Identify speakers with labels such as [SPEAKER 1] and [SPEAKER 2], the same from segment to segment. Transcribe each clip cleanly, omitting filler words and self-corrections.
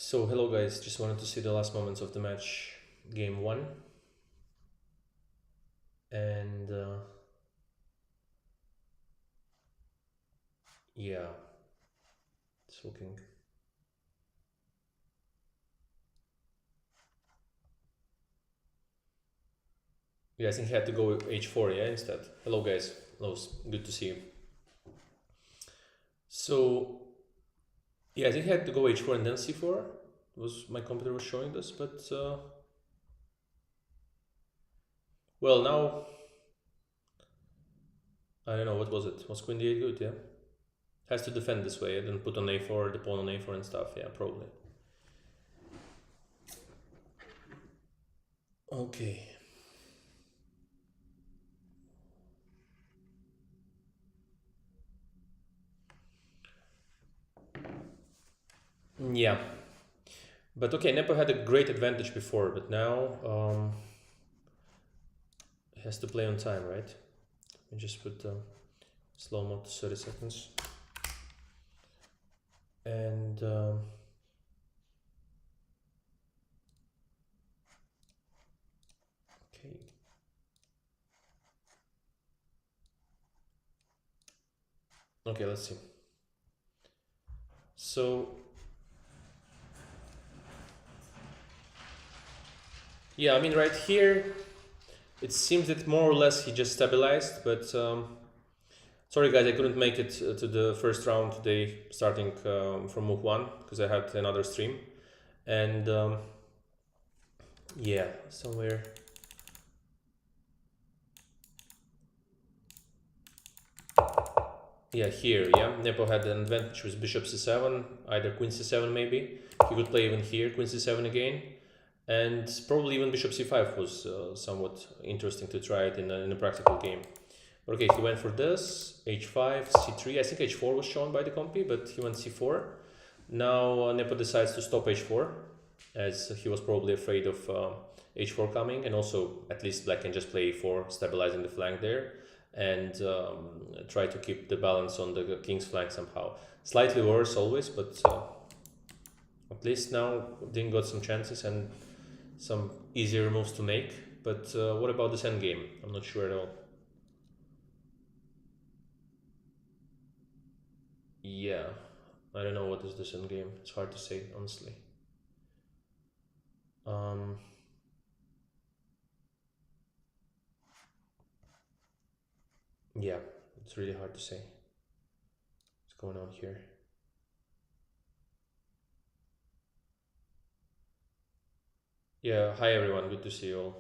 [SPEAKER 1] So hello guys, just wanted to see the last moments of the match, game 1, and yeah, it's looking. Yeah, I think he had to go h4, yeah, instead. Hello guys, hello, good to see you. So yeah, I think he had to go h4 and then c4. My computer was showing this, but well, now I don't know, what was it? Was queen d8 good? Yeah, has to defend this way, then put on a4, the pawn on a4 and stuff. Yeah, probably. Okay. Yeah, but okay, Nepo had a great advantage before, but now he has to play on time, right? Let me just put slow mode to 30 seconds. And okay. Okay, let's see. So yeah, I mean, right here, it seems that more or less he just stabilized, but sorry guys, I couldn't make it to the first round today, starting from move 1, because I had another stream. And yeah, somewhere. Yeah, here, yeah, Nepo had an advantage with bishop c7, either queen c7 maybe. He could play even here, queen c7 again. And probably even bishop c5 was somewhat interesting to try it in a practical game. Okay, he went for this, h5, c3. I think h4 was shown by the compy, but he went c4. Now Nepo decides to stop h4, as he was probably afraid of h4 coming, and also at least black can just play a4, stabilizing the flank there, and try to keep the balance on the king's flank somehow. Slightly worse always, but at least now Ding got some chances and some easier moves to make. But what about this endgame? I'm not sure at all. Yeah, I don't know what is this endgame. It's hard to say, honestly. Um, yeah, it's really hard to say. What's going on here? Yeah, hi everyone. Good to see you all.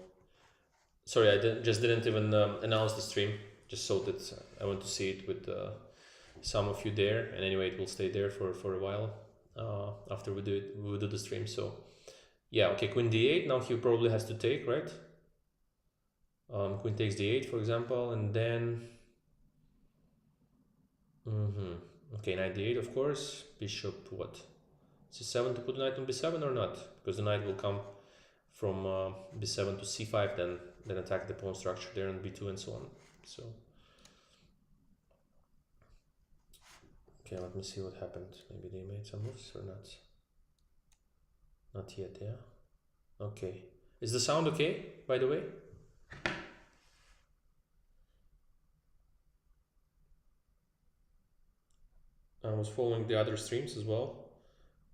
[SPEAKER 1] Sorry, I didn't even announce the stream. Just so that I want to see it with some of you there. And anyway, it will stay there for a while after we do the stream. So yeah, okay, queen d8. Now he probably has to take, right? Queen takes d8, for example, and then okay, knight d8, of course. Bishop what? c7 to put the knight on b7 or not? Because the knight will come from b7 to c5, then attack the pawn structure there on b2 and so on. So okay, let me see what happened. Maybe they made some moves or not. Not yet, yeah. Okay. Is the sound okay, by the way? I was following the other streams as well.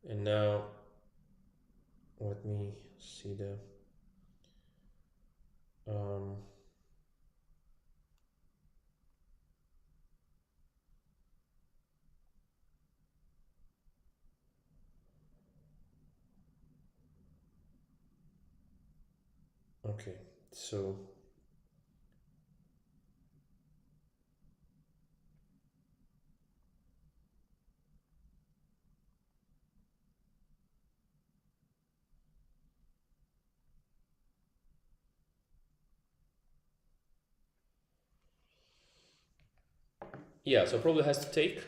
[SPEAKER 1] And now, let me see the... okay, so... yeah, so probably has to take.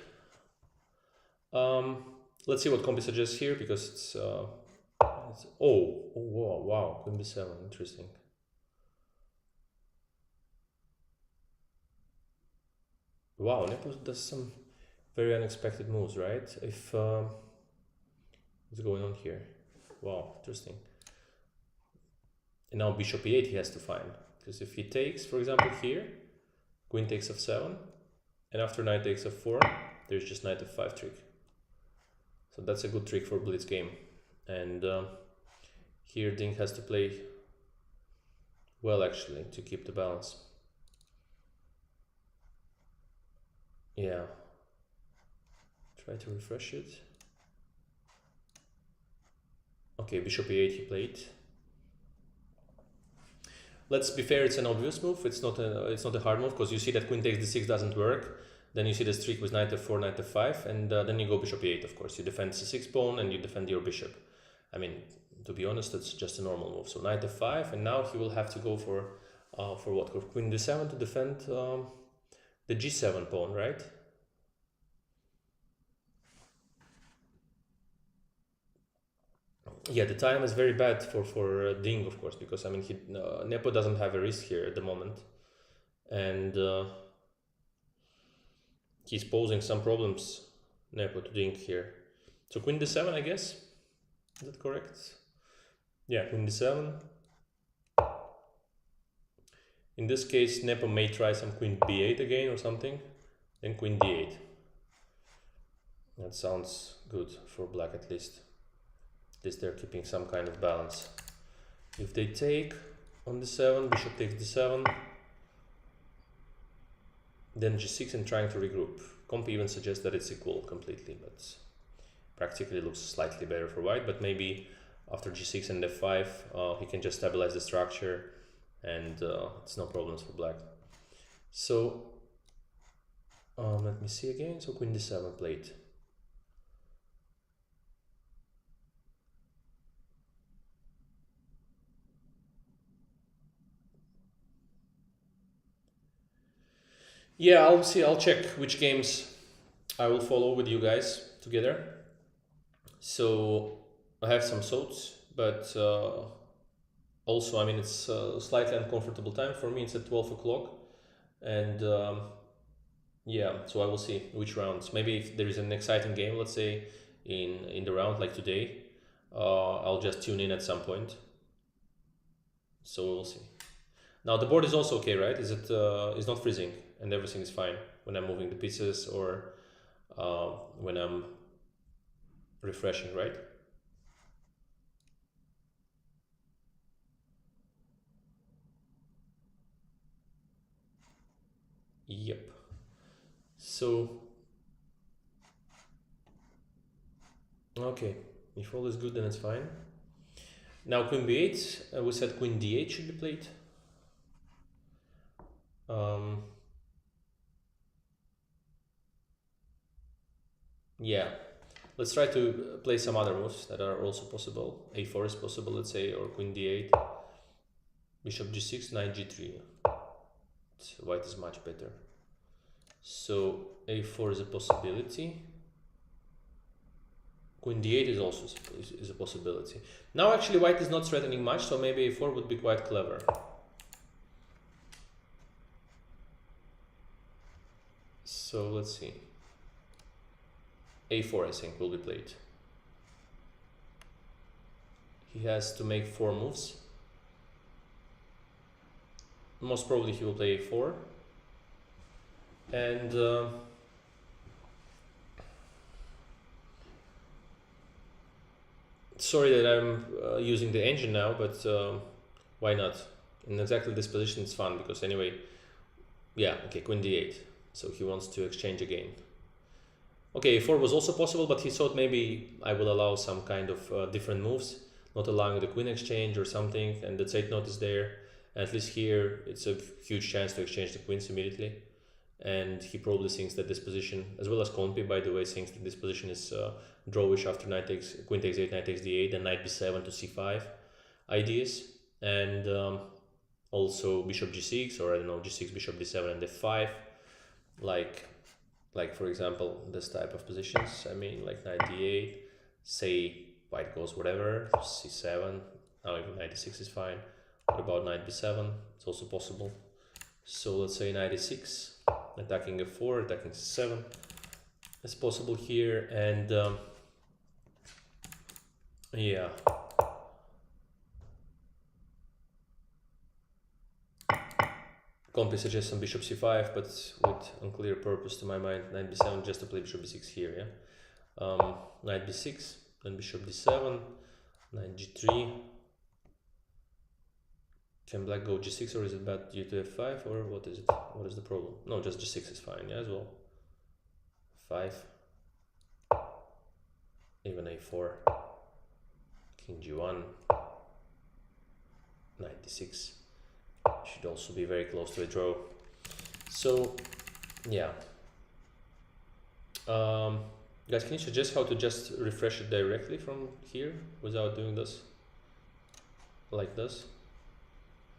[SPEAKER 1] Let's see what Compi suggests here, because it's oh wow, queen b7, interesting. Wow, Nepo does some very unexpected moves, right? If What's going on here? Wow, interesting. And now bishop e8 he has to find, because if he takes, for example, here, queen takes f7, and after knight takes f4, there's just knight f5 trick. So that's a good trick for blitz game. And here Ding has to play well, actually, to keep the balance. Yeah. Try to refresh it. Okay, bishop e8 he played. Let's be fair, it's an obvious move. It's not a hard move, because you see that queen takes d6 doesn't work. Then you see the streak with knight f4, knight f5, and then you go bishop e8, of course. You defend c6 pawn and you defend your bishop. I mean, to be honest, that's just a normal move. So knight f5, and now he will have to go for what? For queen d7 to defend the g7 pawn, right? Yeah, the time is very bad for Ding, of course, because I mean Nepo doesn't have a risk here at the moment, and he's posing some problems, Nepo, to Ding here. So queen d7, I guess. Is that correct? Yeah, queen d7. In this case, Nepo may try some queen b8 again or something, then queen d8. That sounds good for black at least. At least they're keeping some kind of balance. If they take on d7, bishop takes d7, then g6 and trying to regroup. Comp even suggests that it's equal completely, but practically looks slightly better for white. But maybe after g6 and f5, he can just stabilize the structure, and it's no problems for black. So let me see again. So queen d7 played. Yeah, I'll see. I'll check which games I will follow with you guys together. So I have some thoughts, but also, I mean, it's a slightly uncomfortable time for me. It's at 12 o'clock, and yeah, so I will see which rounds. Maybe if there is an exciting game, let's say in the round like today, I'll just tune in at some point. So we'll see. Now the board is also okay, right? Is it is not freezing and everything is fine when I'm moving the pieces or when I'm refreshing, right? Yep. So okay, if all is good, then it's fine. Now queen b8. We said queen d8 should be played. Yeah, let's try to play some other moves that are also possible. a4 is possible, let's say, or queen d8, bishop g6, knight g3. White is much better. So a4 is a possibility. Queen d8 is also is a possibility. Now actually white is not threatening much, so maybe a4 would be quite clever. So let's see. a4 I think will be played. He has to make 4 moves. Most probably he will play a4. And sorry that I'm using the engine now, but why not? In exactly this position it's fun, because anyway, yeah, okay, queen d8. So he wants to exchange again. Okay, a4 was also possible, but he thought maybe I will allow some kind of different moves, not allowing the queen exchange or something, and the Zeitnot is there. And at least here, it's a huge chance to exchange the queens immediately. And he probably thinks that this position, as well as Compi, by the way, thinks that this position is drawish after queen takes 8, knight takes d8, and knight b7 to c5 ideas. And also bishop g6, or I don't know, g6, bishop d7, and f5, like for example this type of positions. I mean, like knight d8, say white goes whatever, c7, now even knight d6 is fine. What about knight b7? It's also possible. So let's say knight e6, attacking f4, attacking c7. It's possible here, and Yeah. Compi suggests some bishop c5, but with unclear purpose to my mind. Knight b7 just to play bishop b6 here, yeah? Knight b6, then bishop d7, knight g3. Can black go g6 or is it bad due to f5 or what is it? What is the problem? No, just g6 is fine, yeah, as well. 5. Even a4. King g1. Knight d6. Should also be very close to a draw. So, yeah. Guys, can you suggest how to just refresh it directly from here without doing this? Like this?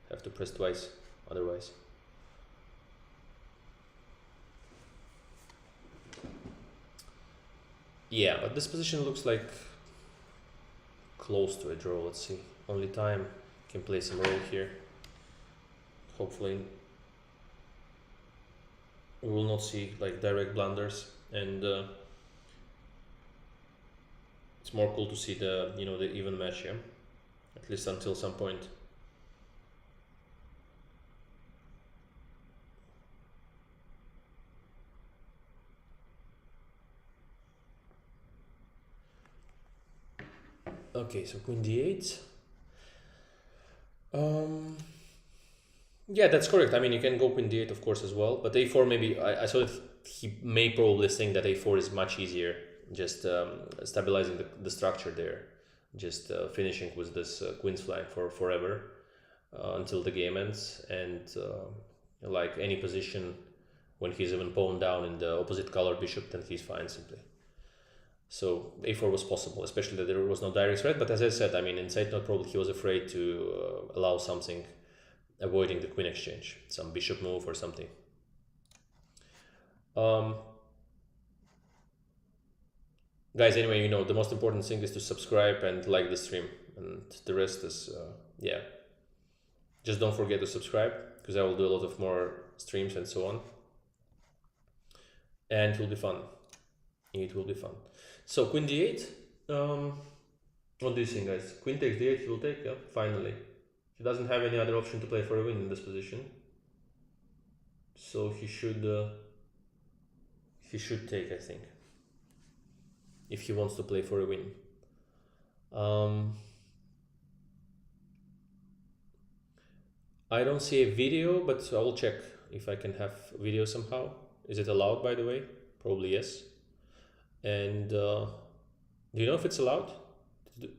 [SPEAKER 1] Have to press twice, otherwise. Yeah, but this position looks like close to a draw. Let's see. Only time can play some role here. Hopefully we will not see like direct blunders, and it's more cool to see the the even match, yeah, at least until some point. Okay, so queen d8. Yeah, that's correct. I mean, you can go queen d8 of course as well, but a4 maybe. I saw that he may probably think that a4 is much easier, just stabilizing the structure there, just finishing with this queen's flank for forever until the game ends, and like any position when he's even pawn down in the opposite color bishop, then he's fine simply. So a4 was possible, especially that there was no direct threat. But as I said, I mean, in Zeitnot probably he was afraid to allow something, avoiding the queen exchange, some bishop move or something. Guys, anyway, the most important thing is to subscribe and like the stream, and the rest is, yeah. Just don't forget to subscribe, because I will do a lot of more streams and so on. And it will be fun. It will be fun. So queen d8. What do you think, guys? Queen takes d8, he will take, yeah, finally. He doesn't have any other option to play for a win in this position. So he should take, I think, if he wants to play for a win. I don't see a video, but I will check if I can have video somehow. Is it allowed, by the way? Probably yes. And do you know if it's allowed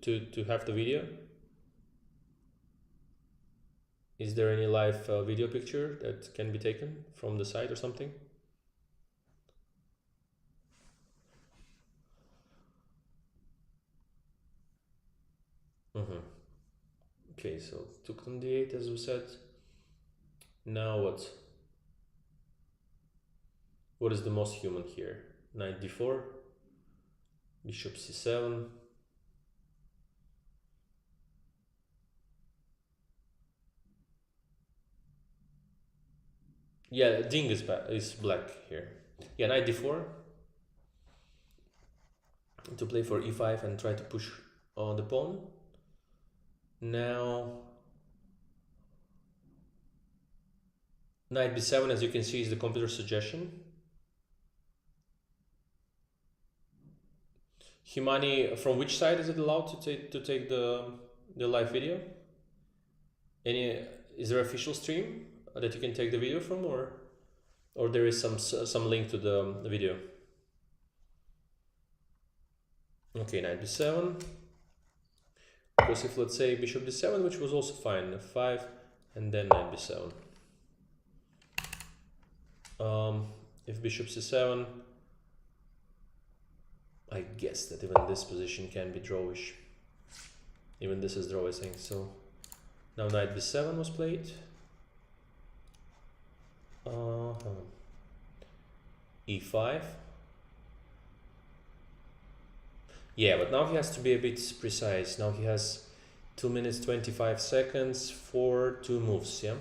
[SPEAKER 1] to have the video? Is there any live video picture that can be taken from the site or something? Okay, so took on d8 as we said. Now what? What is the most human here? Knight d4, bishop c7. Yeah, Ding is black here. Yeah, knight d4 to play for e5 and try to push on the pawn. Now knight b7, as you can see, is the computer suggestion. Himani, from which side is it allowed to take the live video? Is there an official stream that you can take the video from, or there is some link to the video? Okay, knight b7. Because if, let's say, bishop d7, which was also fine, f5, and then knight b7. If bishop c7, I guess that even this position can be drawish. Even this is draw, I think. So now knight b7 was played. E5. Yeah, but now he has to be a bit precise. Now he has 2 minutes 25 seconds for 2 moves, yeah?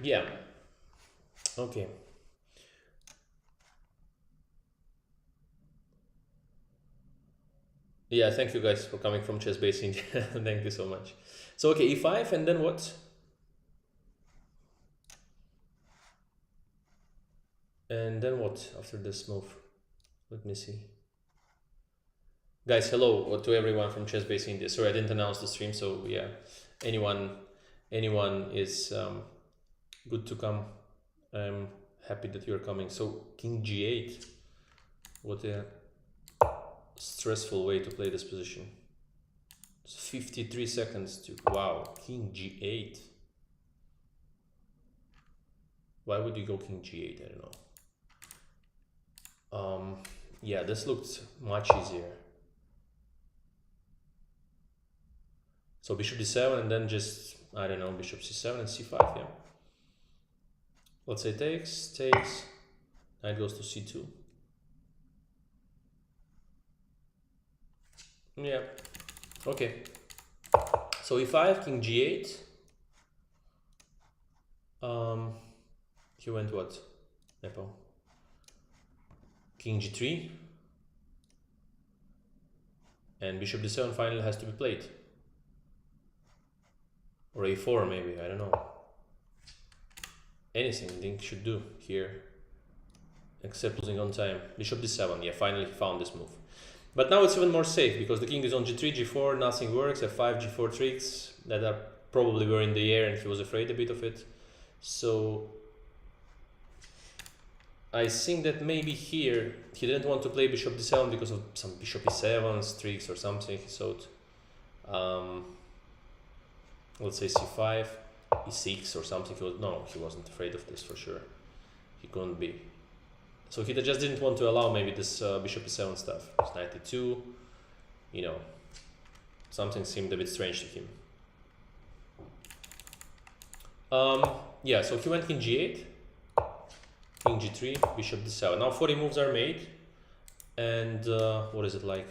[SPEAKER 1] Yeah. Okay. Yeah, thank you guys for coming from Chess Base India. Thank you so much. So okay, e5 and then what? And then what after this move? Let me see. Guys, hello to everyone from Chess Base India. Sorry, I didn't announce the stream, so yeah, anyone is good to come. I'm happy that you're coming. So King G8. What a stressful way to play this position. It's 53 seconds to wow. King G8. Why would you go King G8? I don't know. Yeah, this looked much easier. So bishop d7 and then just, I don't know, bishop c7 and c5, yeah. Let's say takes, knight goes to c2. Yeah, okay. So e5, king g8. He went what? Nepo. King g3. And bishop d7 finally has to be played. Or a4 maybe, I don't know. Anything Ding should do here. Except losing on time. Bishop d7, yeah, finally found this move. But now it's even more safe because the king is on g3, g4, nothing works. f5, g4 tricks that are probably were in the air and he was afraid a bit of it. So I think that maybe here he didn't want to play bishop d7 because of some bishop e7 tricks or something. He thought, let's say c5, e6 or something. No, he wasn't afraid of this for sure. He couldn't be. So he just didn't want to allow maybe this bishop e7 stuff. It's knight e2, you know, something seemed a bit strange to him. Yeah, so he went king g8, king g3, bishop d7. Now 40 moves are made, and what is it like?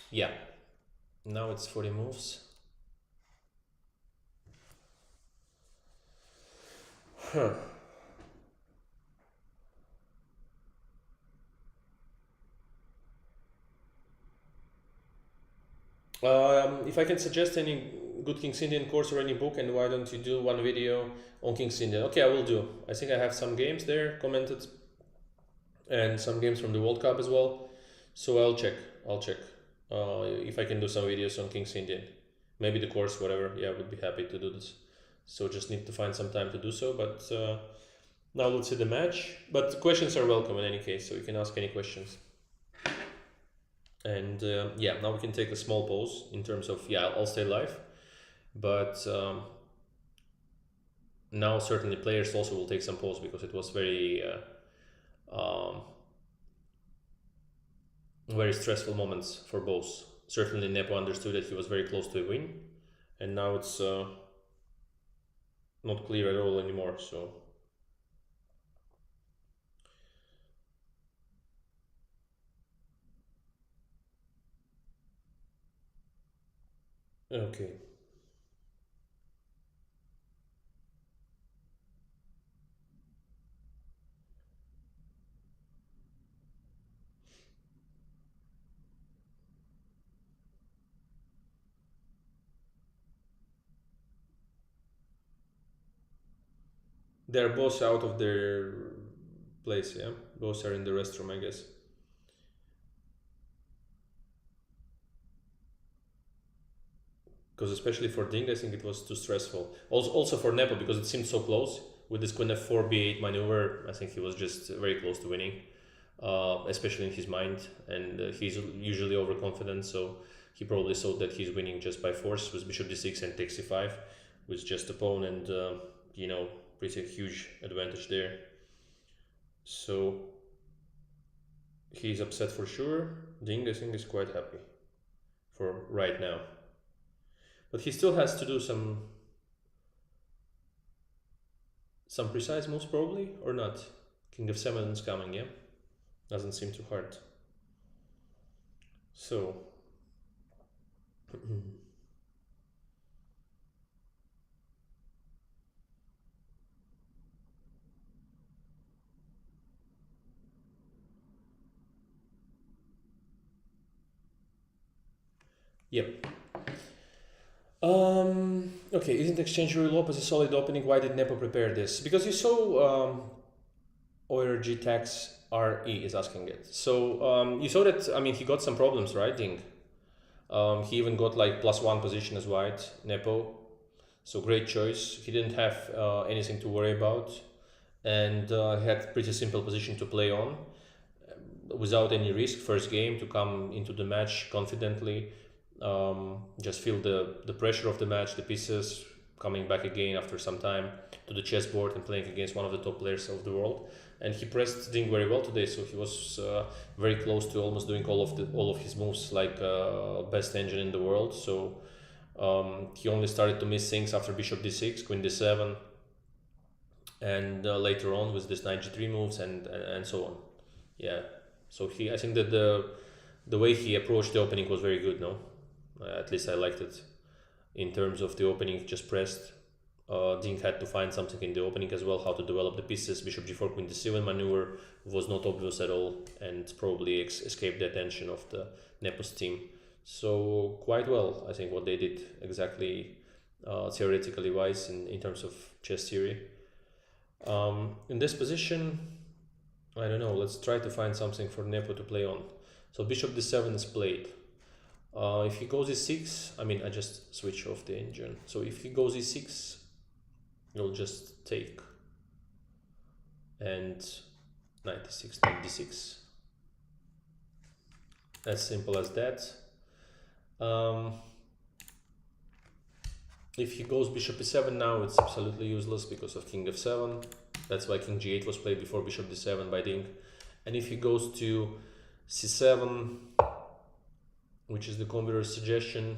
[SPEAKER 1] Yeah, now it's 40 moves. Huh. If I can suggest any good King's Indian course or any book, and why don't you do one video on King's Indian? Okay, I will do. I think I have some games there commented, and some games from the World Cup as well. So I'll check. If I can do some videos on King's Indian. Maybe the course, whatever. Yeah, I would be happy to do this. So just need to find some time to do so. But now let's see the match. But questions are welcome in any case, so you can ask any questions. And yeah, now we can take a small pause in terms of, yeah, I'll stay live. But now certainly players also will take some pause because it was very very stressful moments for both. Certainly Nepo understood that he was very close to a win, and now it's not clear at all anymore. So okay. They're both out of their place, yeah? Both are in the restroom, I guess. Because especially for Ding, I think it was too stressful. Also for Nepo, because it seemed so close. With this queen f4, b8 maneuver, I think he was just very close to winning. Especially in his mind. And he's usually overconfident, so he probably thought that he's winning just by force with bishop d6 and takes c5, with just a pawn and, you know, pretty huge advantage there. So he's upset for sure. Ding, I think, is quite happy for right now. But he still has to do some precise moves probably, or not? King of 7 is coming, yeah? Doesn't seem too hard. So yep. Okay, isn't exchange Rui Lopez a solid opening? Why did Nepo prepare this? Because you saw ORG Tax RE is asking it. So you saw that, I mean, he got some problems, right, Ding? He even got like +1 position as white, Nepo. So great choice. He didn't have anything to worry about, and had pretty simple position to play on without any risk. First game to come into the match confidently, just feel the pressure of the match, the pieces coming back again after some time to the chessboard and playing against one of the top players of the world. And he pressed Ding very well today, so he was very close to almost doing all of his moves like best engine in the world. So he only started to miss things after bishop d6, queen d7, and later on with this knight g3 moves and so on. Yeah, so I think that the way he approached the opening was very good. No, at least I liked it. In terms of the opening, just pressed. Ding had to find something in the opening as well, how to develop the pieces. Bishop g4, queen d7 maneuver was not obvious at all, and probably escaped the attention of the Nepo's team. So quite well, I think, what they did exactly theoretically wise in terms of chess theory. In this position, I don't know, let's try to find something for Nepo to play on. So bishop d7 is played. If he goes e6, I mean, I just switch off the engine. So if he goes e6, you'll just take. And knight e6, knight d6. As simple as that. If he goes bishop e7 now, it's absolutely useless because of king f7. That's why king g8 was played before bishop d7 by Ding. And if he goes to c7, which is the computer's suggestion,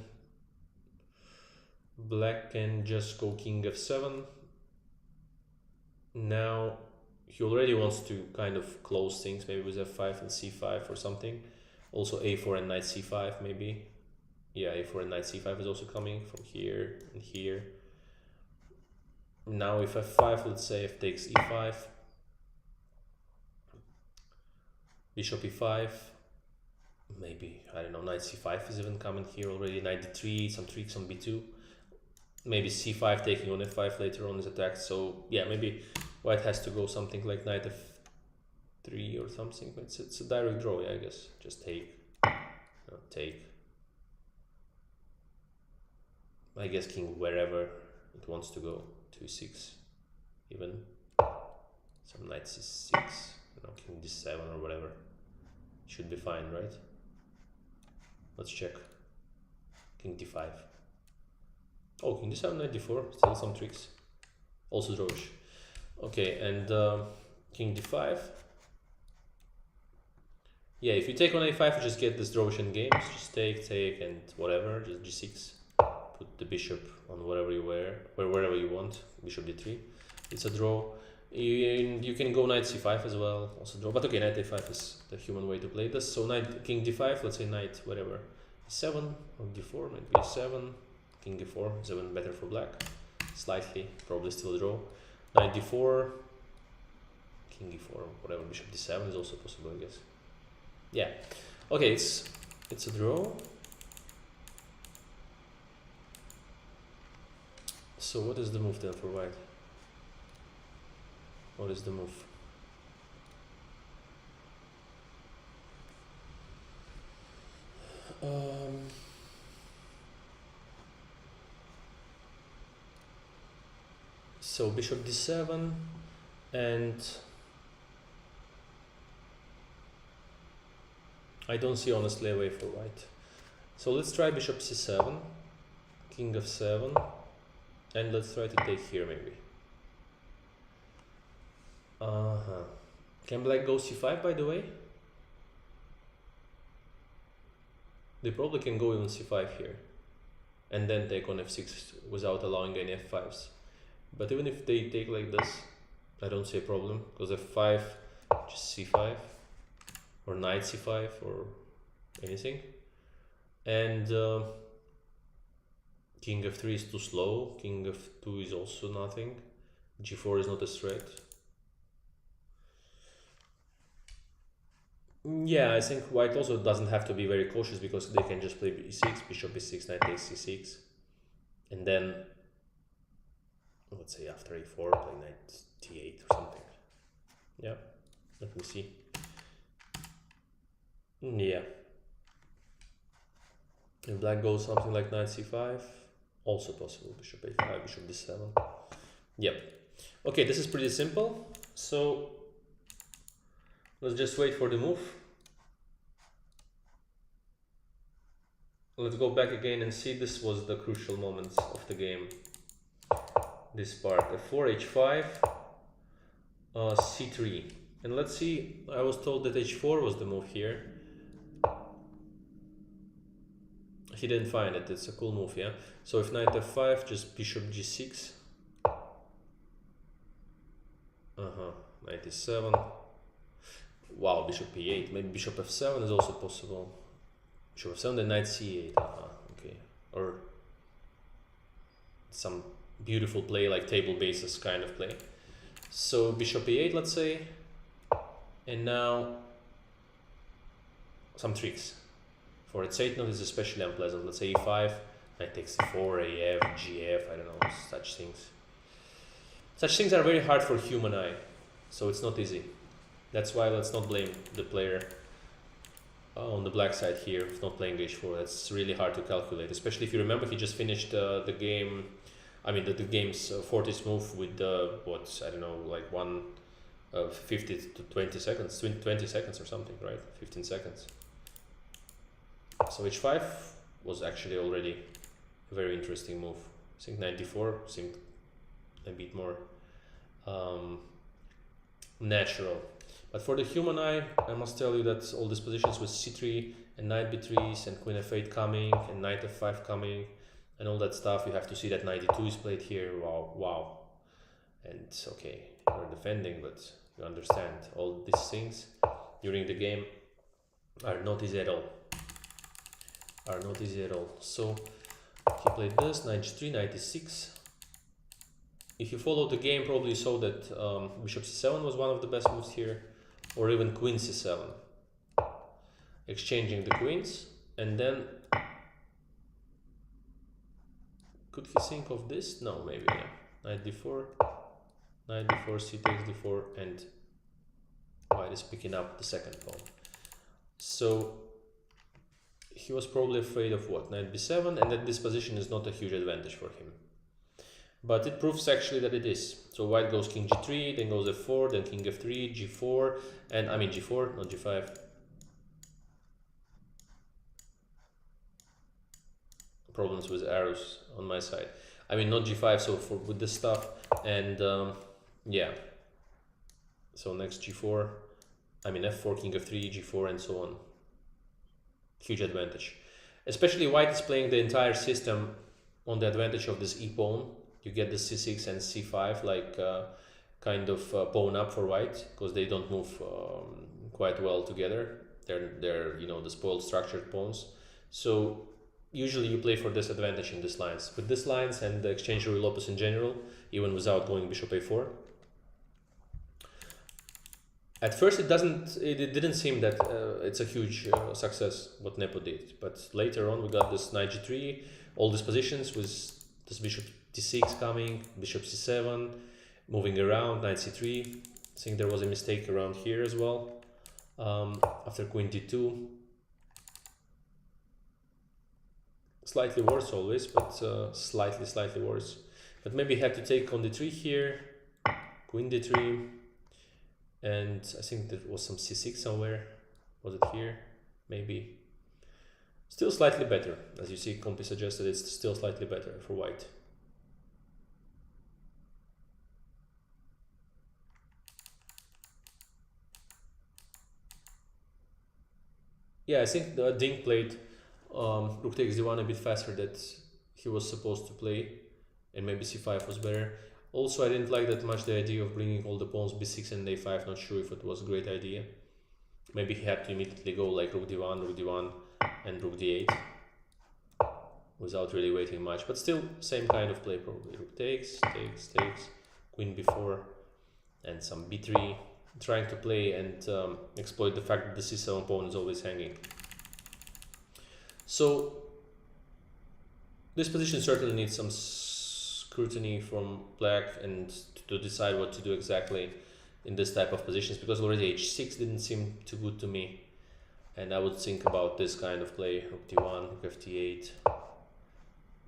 [SPEAKER 1] black can just go king f7. Now he already wants to kind of close things, maybe with f5 and c5 or something. Also a4 and knight c5 maybe. Yeah, a4 and knight c5 is also coming from here and here. Now if f5, let's say f takes e5, bishop e5, maybe, I don't know, knight c5 is even coming here already, knight d3, some tricks on b2, maybe c5 taking on f5 later on is attacked. So yeah, maybe white has to go something like knight f3 or something. It's a direct draw, yeah, I guess. Just take, take. I guess king wherever it wants to go, 2-6 even, some knight c6, king d7 or whatever, should be fine, right? Let's check. King d5. Oh, king d7, knight d4, still some tricks, also drawish. Okay, and king d5. Yeah, if you take on a5, you just get this drawish in games, just take, and whatever, just g6. Put the bishop on wherever you want. Bishop d3. It's a draw. You can go knight c5 as well, also draw. But okay, knight a5 is the human way to play this. So knight, king d5. Let's say knight whatever, e7 or d4, maybe e7. King d4 is even better for black. Slightly, probably still a draw. Knight d4, king e4, whatever. Bishop d7 is also possible, I guess. Yeah. Okay, it's a draw. So what is the move then for white? What is the move? So bishop d7 and I don't see honestly a way for white. So let's try bishop c7, king f7, and let's try to take here maybe. Can black go c5 by the way? They probably can go even c5 here and then take on f6 without allowing any f5s. But even if they take like this, I don't see a problem because f5, just c5. or knight c5 or anything. And king f3 is too slow, king f2 is also nothing, g4 is not a threat. Yeah, I think white also doesn't have to be very cautious because they can just play e6, bishop e6, knight takes c6, and then let's say after a4 play knight t8 or something. Yeah, let me see. Yeah, if black goes something like knight c5, also possible, bishop a5, bishop d7. Yep. Okay, this is pretty simple, so let's just wait for the move. Let's go back again and see. This was the crucial moments of the game. This part, f4, h5, c3. And let's see, I was told that h4 was the move here. He didn't find it, it's a cool move, yeah? So if knight f5, just bishop g6. Knight e7. Wow, bishop e8. Maybe bishop f7 is also possible. Bishop f7, then knight c8. Okay. Or some beautiful play, like table basis kind of play. So bishop e8, let's say. And now some tricks. For its Zeitnot is especially unpleasant. Let's say e5, knight takes e4, af, gf, I don't know, such things. Such things are very hard for human eye, so it's not easy. That's why let's not blame the player on the black side here of not playing h4. That's really hard to calculate, especially if you remember he just finished the game, I mean the game's 40th move with what, I don't know, like 50 to 20 seconds, 20 seconds or something, right? 15 seconds. So h5 was actually already a very interesting move. I think knight d4 seemed a bit more natural. But for the human eye, I must tell you that all these positions with c3 and knight b3s and queen f8 coming and knight f5 coming and all that stuff, you have to see that knight d2 is played here. Wow. And okay, you're defending, but you understand all these things during the game are not easy at all. So he played this, knight g3, knight e6. If you followed the game, probably you saw that bishop c7 was one of the best moves here, or even queen c7. Exchanging the queens, and then could he think of this? No, maybe, yeah. Knight d4, c takes d4, and white is picking up the second pawn. So he was probably afraid of what? Knight b7, and that this position is not a huge advantage for him. But it proves actually that it is. So white goes king g3, then goes f4, then king f3, g4, and I mean g4, not g5. Problems with arrows on my side. I mean not g5, so for with this stuff, and yeah. So next g4, I mean f4, king f3, g4, and so on. Huge advantage. Especially white is playing the entire system on the advantage of this e-pawn. You get the c6 and c5 like kind of pawn up for white, because they don't move quite well together. They're you know, the spoiled structured pawns. So usually you play for this advantage in these lines. With these lines and the exchange royal opus in general, even without going bishop a4. At first it didn't seem that it's a huge success what Nepo did, but later on we got this knight g3, all these positions with this bishop d6 coming, bishop c7, moving around, knight c3. I think there was a mistake around here as well, after queen d2. Slightly worse always, but slightly worse. But maybe had to take on d3 here, queen d3, and I think there was some c6 somewhere. Was it here? Maybe. Still slightly better. As you see, Compi suggested it's still slightly better for white. Yeah, I think Ding played rook takes d1 a bit faster that he was supposed to play, and maybe c5 was better. Also, I didn't like that much the idea of bringing all the pawns b6 and a5. Not sure if it was a great idea. Maybe he had to immediately go like rook d1, and rook d8 without really waiting much. But still, same kind of play probably. Rook takes, queen b4, and some b3, trying to play and exploit the fact that the c7 pawn is always hanging. So this position certainly needs some scrutiny from black and to decide what to do exactly in this type of positions, because already h6 didn't seem too good to me, and I would think about this kind of play: rook d1, rook f8,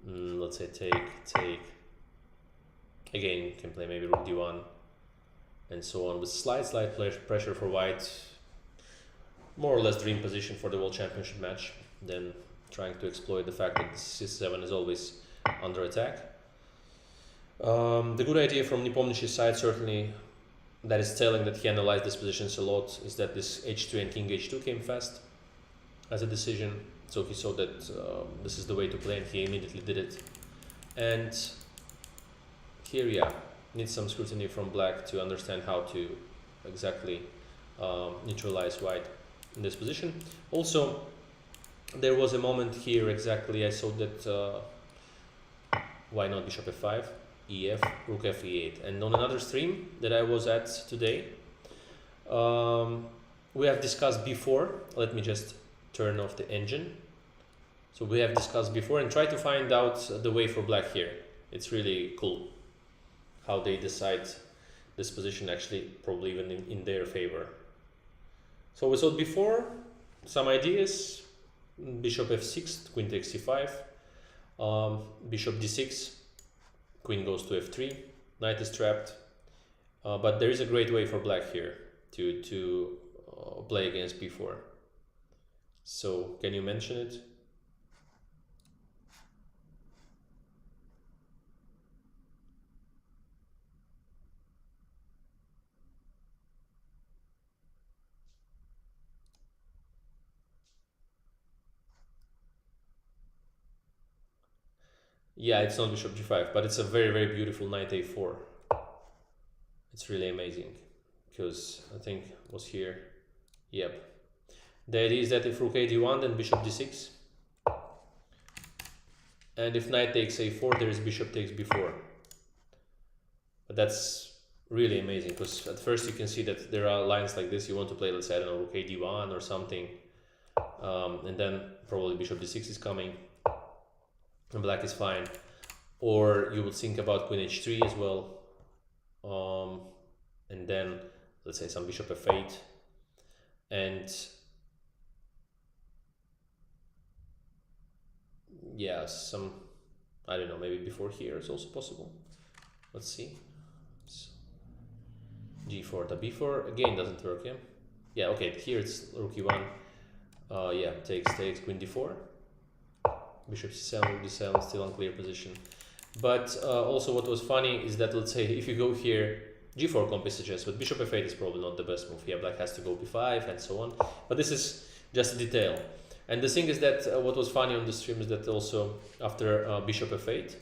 [SPEAKER 1] let's say take. Again, you can play maybe rook d1 and so on, with slight pressure for white. More or less dream position for the World Championship match, then trying to exploit the fact that c7 is always under attack. The good idea from Nepomniachtchi's side, certainly, that is telling that he analyzed these positions a lot, is that this h2 and king h2 came fast as a decision. So he saw that this is the way to play, and he immediately did it. And here, yeah, needs some scrutiny from black to understand how to exactly neutralize white in this position. Also, there was a moment here exactly, I saw that why not bishop f5, ef, rook f e8. And on another stream that I was at today, we have discussed before. Let me just turn off the engine. So we have discussed before and try to find out the way for black here. It's really cool how they decide this position, actually probably even in their favor. So we saw before some ideas: bishop f6, queen takes c5, bishop d6, queen goes to f3, knight is trapped. But there is a great way for black here to play against b4. So can you mention it? Yeah, it's not bishop g5, but it's a very, very beautiful knight a4. It's really amazing, because I think it was here. Yep. The idea is that if rook a d1, then bishop d6. And if knight takes a4, there is bishop takes b4. But that's really amazing, because at first you can see that there are lines like this. You want to play, let's say, I don't know, rook a d1 or something. And then probably bishop d6 is coming. And black is fine. Or you would think about queen h3 as well. And then, let's say, some bishop f8. And yeah, some, I don't know, maybe before here is also possible. Let's see. So, g4 to b4 again doesn't work. Yeah, okay, here it's rook e1. Yeah, takes, queen d4. Bishop c7, rook d7, still unclear position. But also what was funny is that, let's say, if you go here, g4 comp is suggests, but bishop f8 is probably not the best move. Yeah, black has to go b5 and so on. But this is just a detail. And the thing is that what was funny on the stream is that also after bishop f8,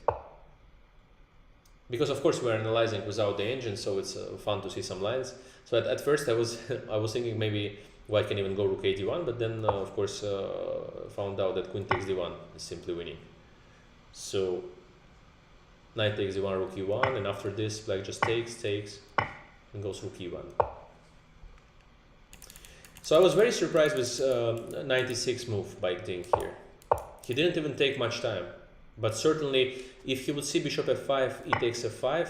[SPEAKER 1] because of course we're analyzing without the engine, so it's fun to see some lines. So at first I was I was thinking maybe white can even go rook a d1, but then of course found out that queen takes d1 is simply winning. So knight takes d1, rook e1, and after this black just takes, and goes rook e1. So I was very surprised with 96 move by Ding here. He didn't even take much time, but certainly if he would see bishop f5, e takes f5,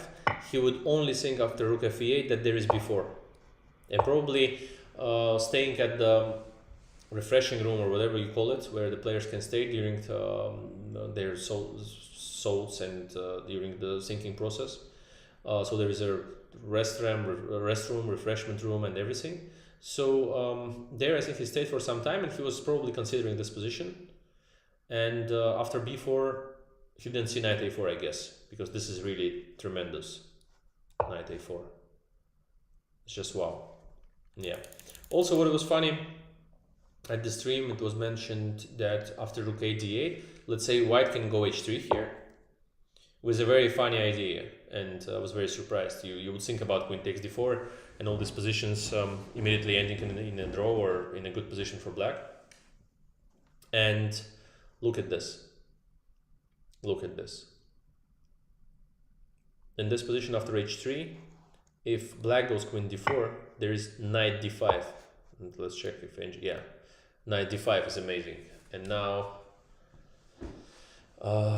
[SPEAKER 1] he would only think after rook f8 that there is b4, and probably staying at the refreshing room or whatever you call it, where the players can stay during their souls and during the thinking process. So there is a restroom, refreshment room, and everything. So there I think he stayed for some time, and he was probably considering this position. And after b4, he didn't see knight a4, I guess, because this is really tremendous. Knight a4. It's just wow. Yeah. Also, what was funny at the stream, it was mentioned that after rook a d8, let's say white can go h3 here, with a very funny idea, and I was very surprised. You would think about queen takes d4, and all these positions immediately ending in a draw or in a good position for black. And look at this. Look at this. In this position after h3, if black goes queen d4, there is knight d5. And let's check if yeah, knight d5 is amazing. And now,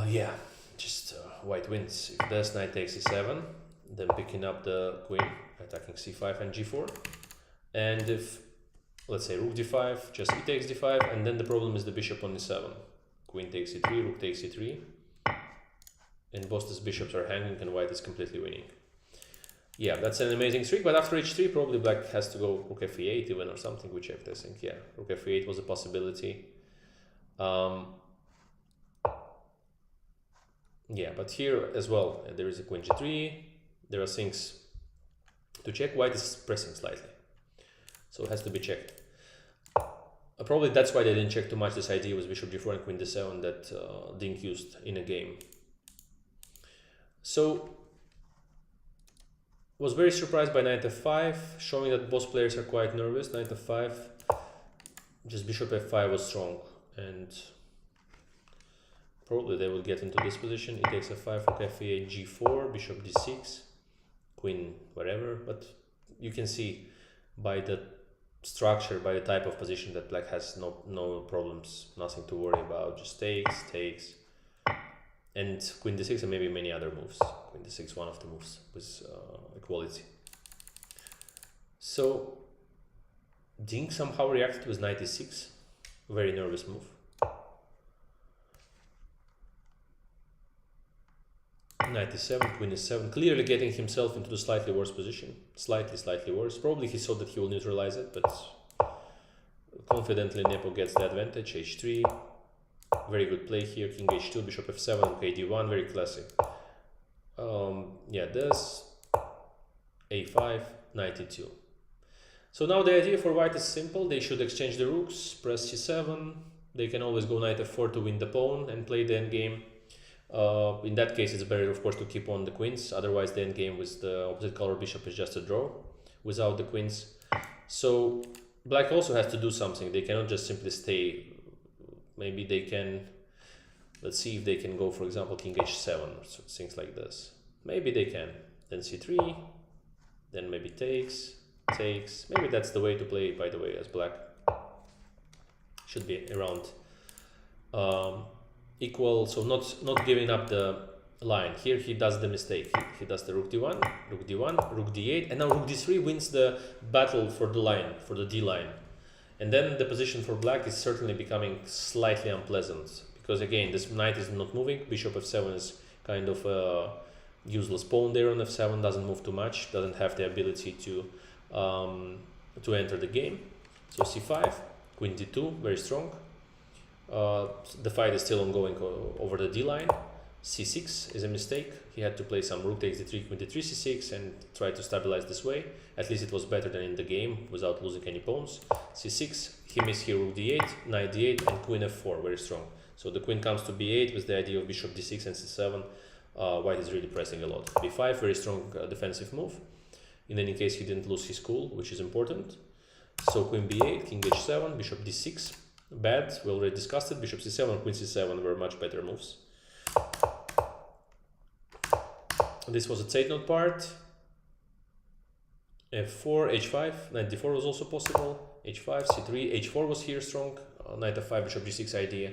[SPEAKER 1] yeah, just white wins. If this knight takes e7, then picking up the queen, attacking c5 and g4. And if, let's say, rook d5, just e takes d5, and then the problem is the bishop on e7. Queen takes e3, rook takes e3. And both these bishops are hanging and white is completely winning. Yeah, that's an amazing streak, but after h3, probably black has to go rook f8 even or something, we checked, I think. Yeah, rook f8 was a possibility. Yeah, but here as well, there is a queen g3. There are things to check. White is pressing slightly, so it has to be checked. Probably that's why they didn't check too much this idea with bishop g4 and queen d7 that Ding used in a game. So, was very surprised by knight f5, showing that both players are quite nervous. Knight f5, just bishop f5 was strong, and probably they will get into this position. It takes f5, rook f8, g4, bishop d6, queen whatever. But you can see by the structure, by the type of position, that black has no problems, nothing to worry about. Just takes, and queen d6 and maybe many other moves. Queen d6, one of the moves with equality. So Ding somehow reacted with knight e6, very nervous move. Knight e7, queen e7, clearly getting himself into the slightly worse position. Slightly worse. Probably he thought that he will neutralize it, but confidently Nepo gets the advantage. h3, very good play here. King h2, bishop f7, kd1, very classic. Yeah, this a5, knight e2. So now the idea for white is simple. They should exchange the rooks, press c7. They can always go knight f4 to win the pawn and play the endgame. In that case, it's better, of course, to keep on the queens. Otherwise, the endgame with the opposite color bishop is just a draw without the queens. So black also has to do something. They cannot just simply stay. Maybe they can, let's see if they can go, for example, king h7 or things like this. Maybe they can. Then c3, then maybe takes. Maybe that's the way to play it, by the way, as black. Should be around equal, so not giving up the line. Here he does the mistake. He does the rook d1, rook d1, rook d8, and now rook d3 wins the battle for the line, for the d line. And then the position for black is certainly becoming slightly unpleasant, because again, this knight is not moving. Bishop f7 is kind of a useless pawn there on f7, doesn't move too much, doesn't have the ability to enter the game. So c5, queen d2, very strong. The fight is still ongoing over the d line. c6 is a mistake. He had to play some rook takes d3, queen d3, c6, and try to stabilize this way. At least it was better than in the game without losing any pawns. c6, he missed here rook d8, knight d8, and queen f4, very strong. So the queen comes to b8 with the idea of bishop d6 and c7. White is really pressing a lot. b5, very strong defensive move. In any case, he didn't lose his cool, which is important. So queen b8, king h7, bishop d6. Bad, we already discussed it. Bishop c7, queen c7 were much better moves. This was a Zeitnot part. f4, h5, knight d4 was also possible. h5, c3, h4 was here strong. Knight f5, bishop g6 idea.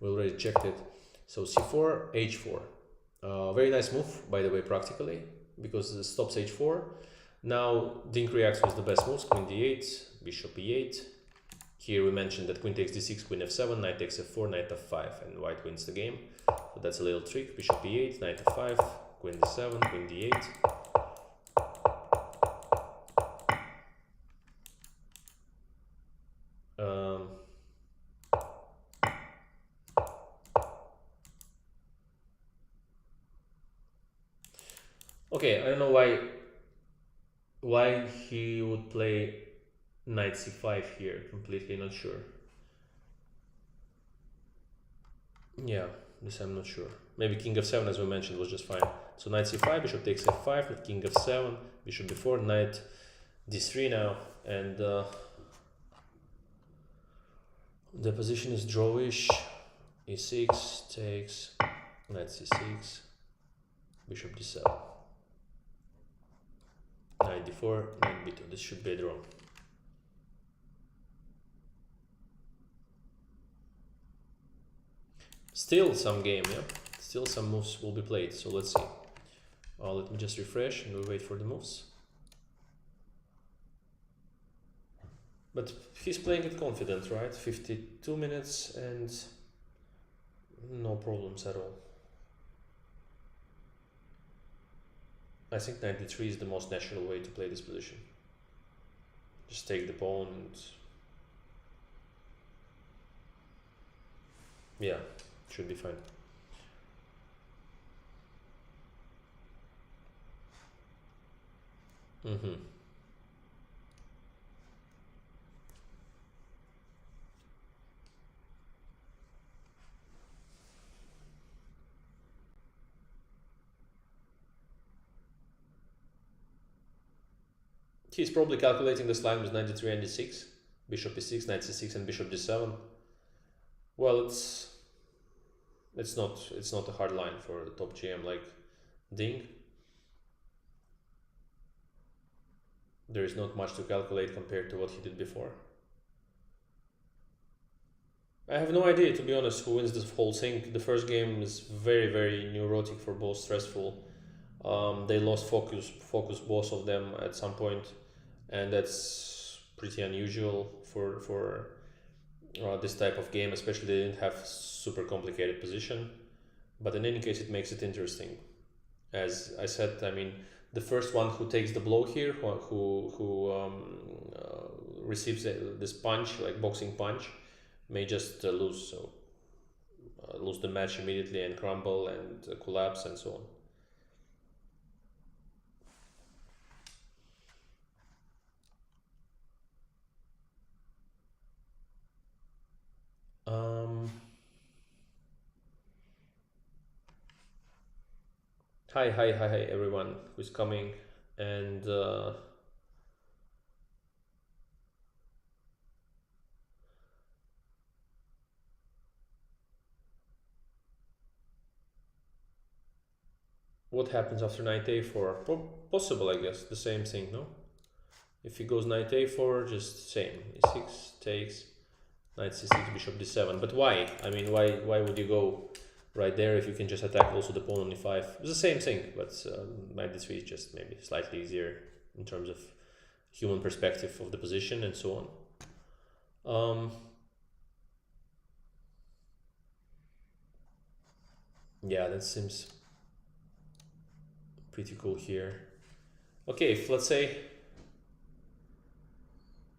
[SPEAKER 1] We already checked it. So c4, h4. Very nice move, by the way, practically, because it stops h4. Now Ding reacts with the best moves. Queen d8, bishop e8. Here we mentioned that queen takes d6, queen f7, knight takes f4, knight f5, and white wins the game. So that's a little trick. Bishop e8, knight f5, queen d7, queen d8. Okay, I don't know why he would play knight c5 here, completely not sure. Yeah, this I'm not sure. Maybe king f7, as we mentioned, was just fine. So knight c5, bishop takes f5, king f7, bishop b4, knight d3 now, and the position is drawish. e6 takes, knight c6, bishop d7, knight d4, knight b2. This should be a draw. Still some game, yeah? Still some moves will be played, so let's see. Let me just refresh and we'll wait for the moves. But he's playing it confident, right? 52 minutes and no problems at all. I think knight d3 is the most natural way to play this position. Just take the pawn and... yeah, should be fine. He's probably calculating this line with knight d3 and d6, bishop e6, knight c6, and bishop d7. Well, it's not a hard line for a top GM like Ding. There is not much to calculate compared to what he did before. I have no idea, to be honest, who wins this whole thing. The first game is very, very neurotic for both, stressful. They lost focus both of them at some point, and that's pretty unusual for this type of game, especially they didn't have super complicated position. But in any case, it makes it interesting. As I said, I mean, the first one who takes the blow here, who receives this punch, like boxing punch, may just lose. So lose the match immediately and crumble and collapse and so on. Hi everyone who's coming, and what happens after knight a4? Possible, I guess, the same thing, no? If he goes knight a4, just same, e6 takes, knight c6, bishop d7. But why? I mean, why would you go right there if you can just attack also the pawn on e5? It's the same thing, but knight d3 is just maybe slightly easier in terms of human perspective of the position and so on. Yeah, that seems pretty cool here. Okay, if let's say,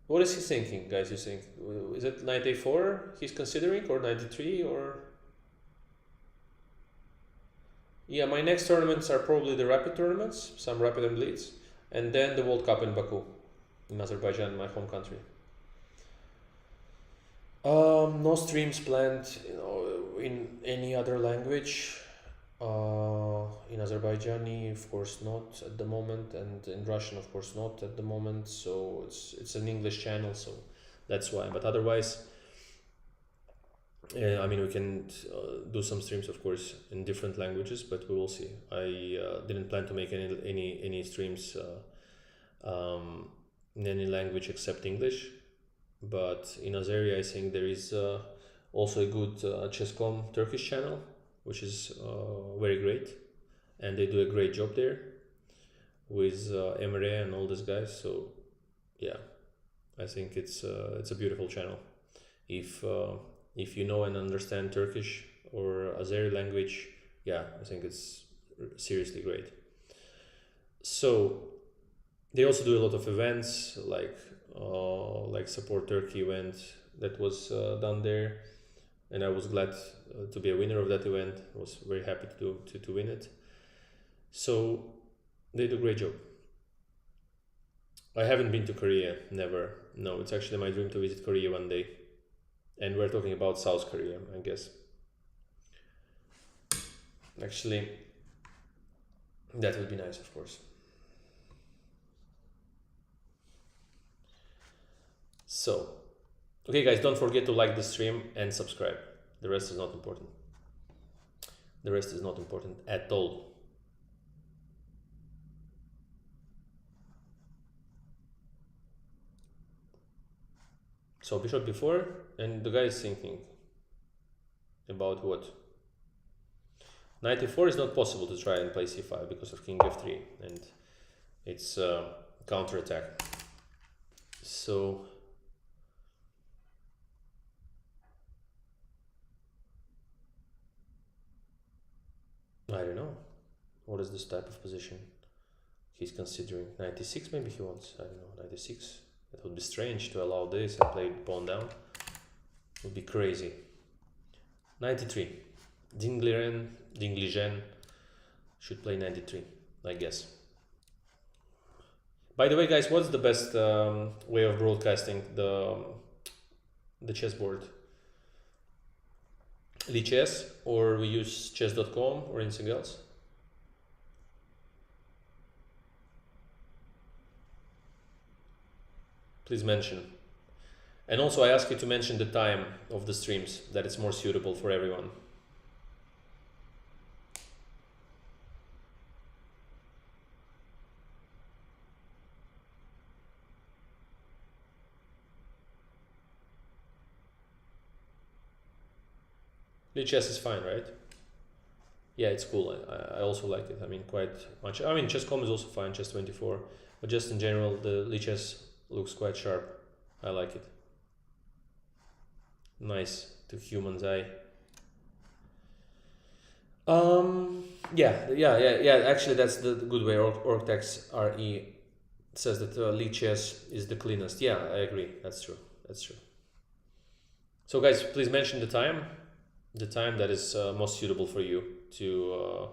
[SPEAKER 1] what is he thinking, guys? You think is it knight a4 he's considering, or knight d3, or? Yeah, my next tournaments are probably the rapid tournaments, some rapid and blitz, and then the World Cup in Baku, in Azerbaijan, my home country. No streams planned, in any other language. In Azerbaijani, of course not at the moment, and in Russian, of course not at the moment. So it's an English channel, so that's why. But otherwise, I mean, we can do some streams, of course, in different languages, but we will see. I didn't plan to make any streams in any language except English, but in Azeri, I think there is also a good Chess.com Turkish channel, which is very great, and they do a great job there with Emre and all these guys. So yeah, I think it's a beautiful channel. If you know and understand Turkish or Azeri language, yeah, I think it's seriously great. So they also do a lot of events, like Support Turkey event that was done there, and I was glad to be a winner of that event. I was very happy to win it. So they do a great job. I haven't been to Korea, never. No, it's actually my dream to visit Korea one day. And we're talking about South Korea, I guess. Actually, that would be nice, of course. So, okay guys, don't forget to like the stream and subscribe. The rest is not important. The rest is not important at all. So bishop b4, and the guy is thinking about what? Knight e4 is not possible to try and play c5 because of king f3, and it's counterattack. So I don't know. What is this type of position he's considering? 96 maybe he wants. I don't know, 96. That would be strange to allow this and play pawn down. It would be crazy. 93. Dingligen should play 93, I guess. By the way, guys, what's the best way of broadcasting the chessboard? Lichess, or we use chess.com or anything else? Please mention. And also I ask you to mention the time of the streams, that it's more suitable for everyone. Lichess is fine, right? Yeah, it's cool. I also like it. I mean, quite much. I mean, chess.com is also fine, chess24, but just in general, the Lichess looks quite sharp. I like it. Nice to human's eye. Yeah. Actually, that's the good way. Orgtex RE says that Lichess is the cleanest. Yeah, I agree. That's true. That's true. So, guys, please mention the time that is most suitable for you to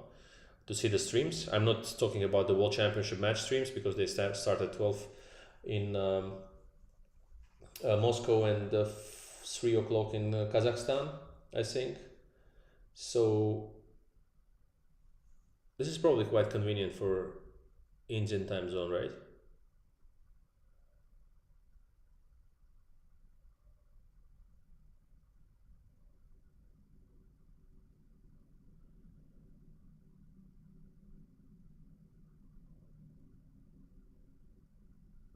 [SPEAKER 1] see the streams. I'm not talking about the World Championship match streams because they start at 12 in Moscow and 3 o'clock in Kazakhstan, I think. So this is probably quite convenient for Indian time zone, right?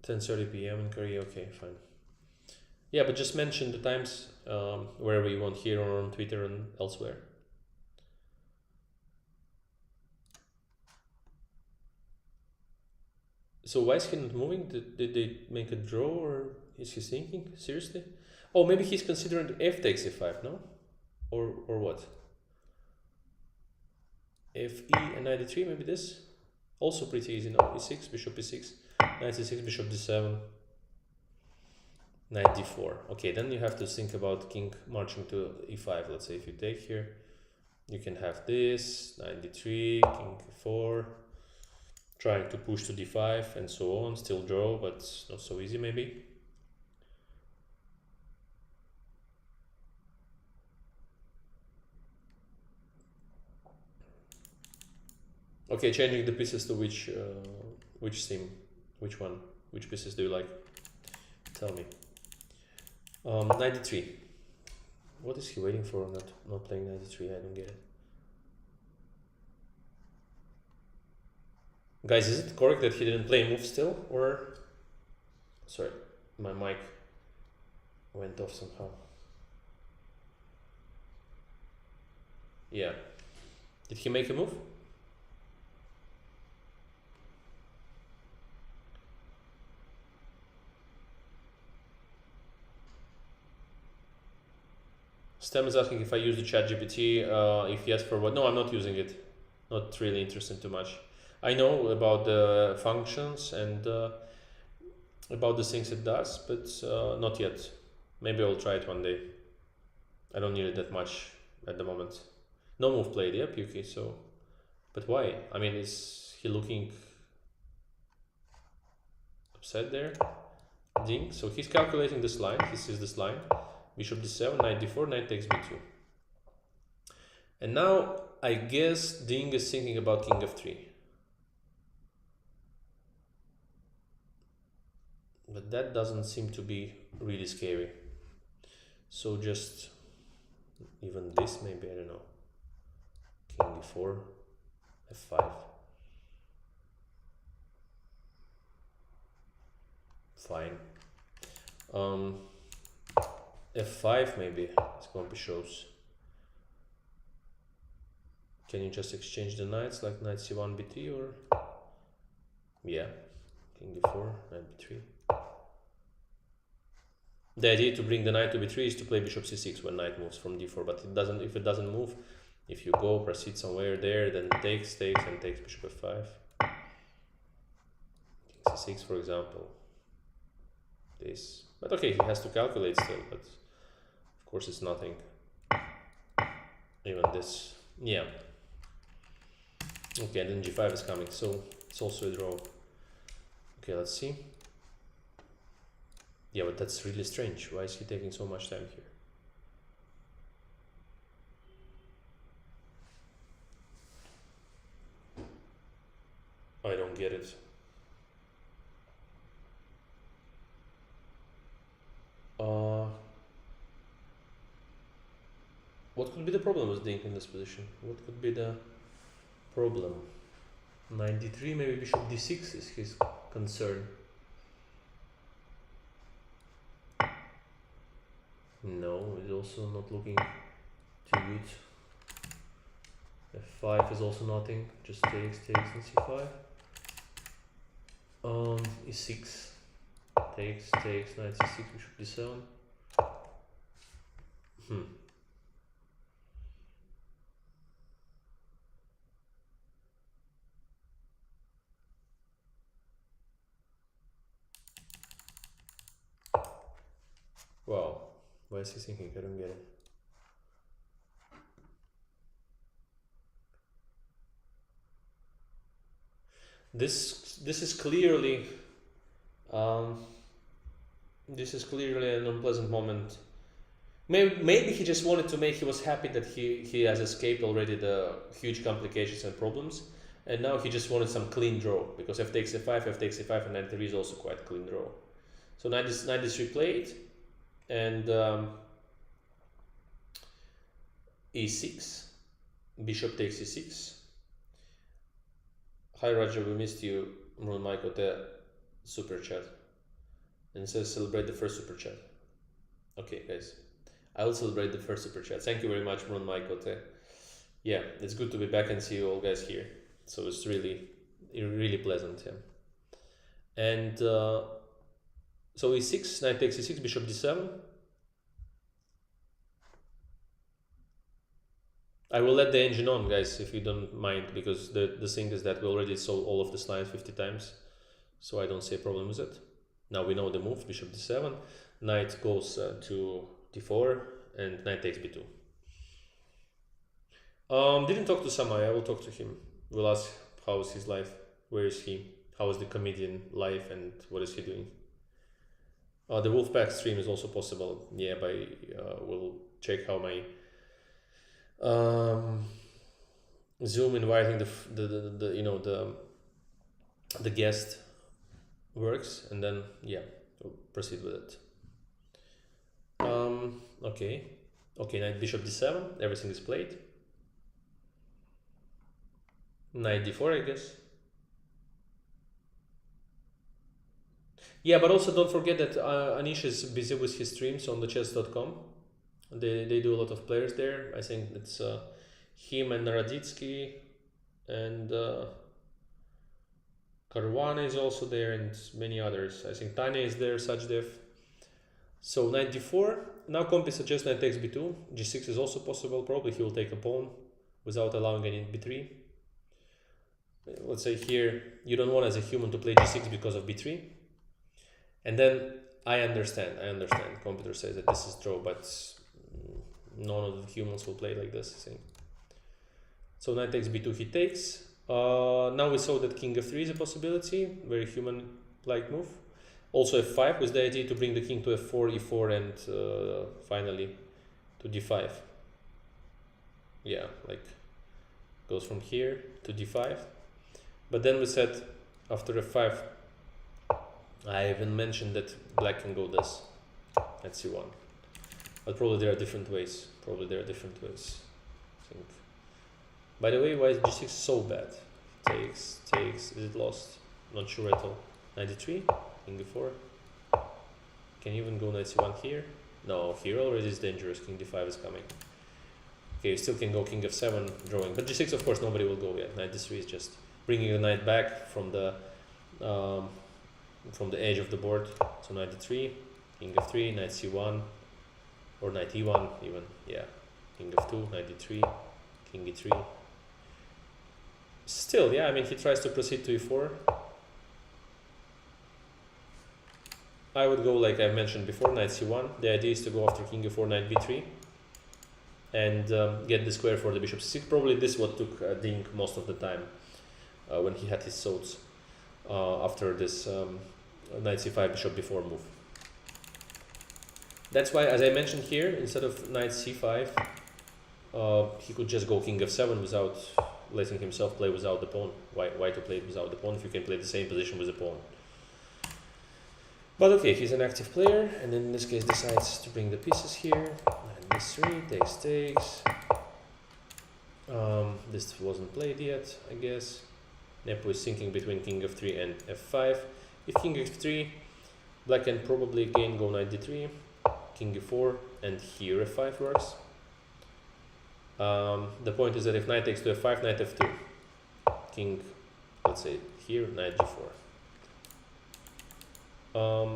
[SPEAKER 1] $10:30 p.m. in Korea. Okay, fine. Yeah, but just mention the times wherever you want, here or on Twitter and elsewhere. So why is he not moving? Did they make a draw, or is he thinking seriously? Oh, maybe he's considering f takes e5, no? Or what? F e and 93, maybe this? Also pretty easy, no? e6, bishop e6, 96, bishop d7, knight d4. Okay, then you have to think about king marching to e5. Let's say if you take here, you can have this, knight d3, king e4, trying to push to d5 and so on, still draw, but not so easy maybe. Okay, changing the pieces to which theme, which one, which pieces do you like? Tell me. 93. What is he waiting for? Not playing 93. I don't get it. Guys, is it correct that he didn't play move still, or sorry, my mic went off somehow. Yeah. Did he make a move? Stem is asking if I use the ChatGPT. If yes, for what? No, I'm not using it. Not really interested too much. I know about the functions and about the things it does, but not yet. Maybe I'll try it one day. I don't need it that much at the moment. No move played, yeah, Puki, so... But why? I mean, is he looking upset there? Ding. So he's calculating this line. He sees this line. Bishop d7, knight d4, knight takes b2. And now, I guess Ding is thinking about king f3. But that doesn't seem to be really scary. So just even this maybe, I don't know. King d4, f5. Fine. F5 maybe, as Compy shows. Can you just exchange the knights like knight c1, b3 or? Yeah, king d4, knight b3. The idea to bring the knight to b3 is to play bishop c6 when knight moves from d4, but it doesn't. If it doesn't move, if you go proceed somewhere there, then takes and takes bishop f5. King c6, for example. This, but okay, he has to calculate still. But of course, it's nothing. Even this, yeah. Okay, and then g5 is coming, so it's also a draw. Okay, let's see. Yeah, but that's really strange. Why is he taking so much time here? I don't get it. What could be the problem with Ding in this position? What could be the problem? Knight d3, maybe bishop d6 is his concern. No, it's also not looking too good. f5 is also nothing, just takes and c5. e6, takes, knight c6, bishop d7. Wow, why is he thinking? I don't get it. This is clearly an unpleasant moment. Maybe he just wanted to make. He was happy that he has escaped already the huge complications and problems, and now he just wanted some clean draw because f takes f5, and knight d3 is also quite clean draw. So knight is replayed, and e6, bishop takes e6. Hi Raja, we missed you. Mrun Michael the super chat, and it says celebrate the first super chat. Okay, guys, I will celebrate the first super chat. Thank you very much, Mrun Michael. Yeah, it's good to be back and see you all guys here. So it's really pleasant. Yeah. And so e6, knight takes e6, bishop d7. I will let the engine on, guys, if you don't mind, because the thing is that we already saw all of the slides 50 times, so I don't see a problem with it. Now we know the move, bishop d7, knight goes to d4, and knight takes b2. Didn't talk to Samai. I will talk to him. We'll ask how is his life, where is he, how is the comedian life, and what is he doing. The Wolfpack stream is also possible. Yeah, we'll check how my Zoom inviting the guest works, and then yeah, we'll proceed with it. Okay, knight bishop d7, everything is played. Knight d4, I guess. Yeah, but also don't forget that Anish is busy with his streams on the chess.com. They do a lot of players there. I think it's him and Raditsky, and Caruana is also there, and many others. I think Tanya is there, Sajdev. So knight d4. Now Compy suggests knight takes b2. g6 is also possible. Probably he will take a pawn without allowing any b3. Let's say here you don't want as a human to play g6 because of b3. And then I understand. Computer says that this is draw, but none of the humans will play like this, I think. So knight takes b2, he takes. Now we saw that king f3 is a possibility, very human-like move. Also f5 with the idea to bring the king to f4, e4, and finally to d5. Yeah, like goes from here to d5. But then we said after f5, I even mentioned that black can go this. Let's see one. But probably there are different ways. I think. By the way, why is g6 so bad? Takes. Is it lost? Not sure at all. 93. King d4. Can you even go knight c1 here? No, here already is dangerous. King d5 is coming. Okay, you still can go king f7 drawing, but g6 of course nobody will go yet. Knight d3 is just bringing the knight back from the edge of the board. So knight d3, king f3, knight c1, or knight e1 even. Yeah, king f2, knight d3, king e3. Still, yeah, I mean he tries to proceed to e4. I would go like I mentioned before, knight c1. The idea is to go after king e4, knight b3, and get the square for the bishop c6. Probably this what took Ding most of the time when he had his thoughts after this knight c5 bishop b4 move. That's why, as I mentioned here, instead of knight c5, he could just go king f7 without letting himself play without the pawn. Why to play it without the pawn if you can play the same position with the pawn? But okay, he's an active player, and in this case decides to bring the pieces here. Knight d3, takes. This wasn't played yet, I guess. Nepo is thinking between king f3 and f5. If king f3, black can probably again go knight d3, king e4, and here f5 works. The point is that if knight takes to f5, knight f2, king, let's say here, knight g4.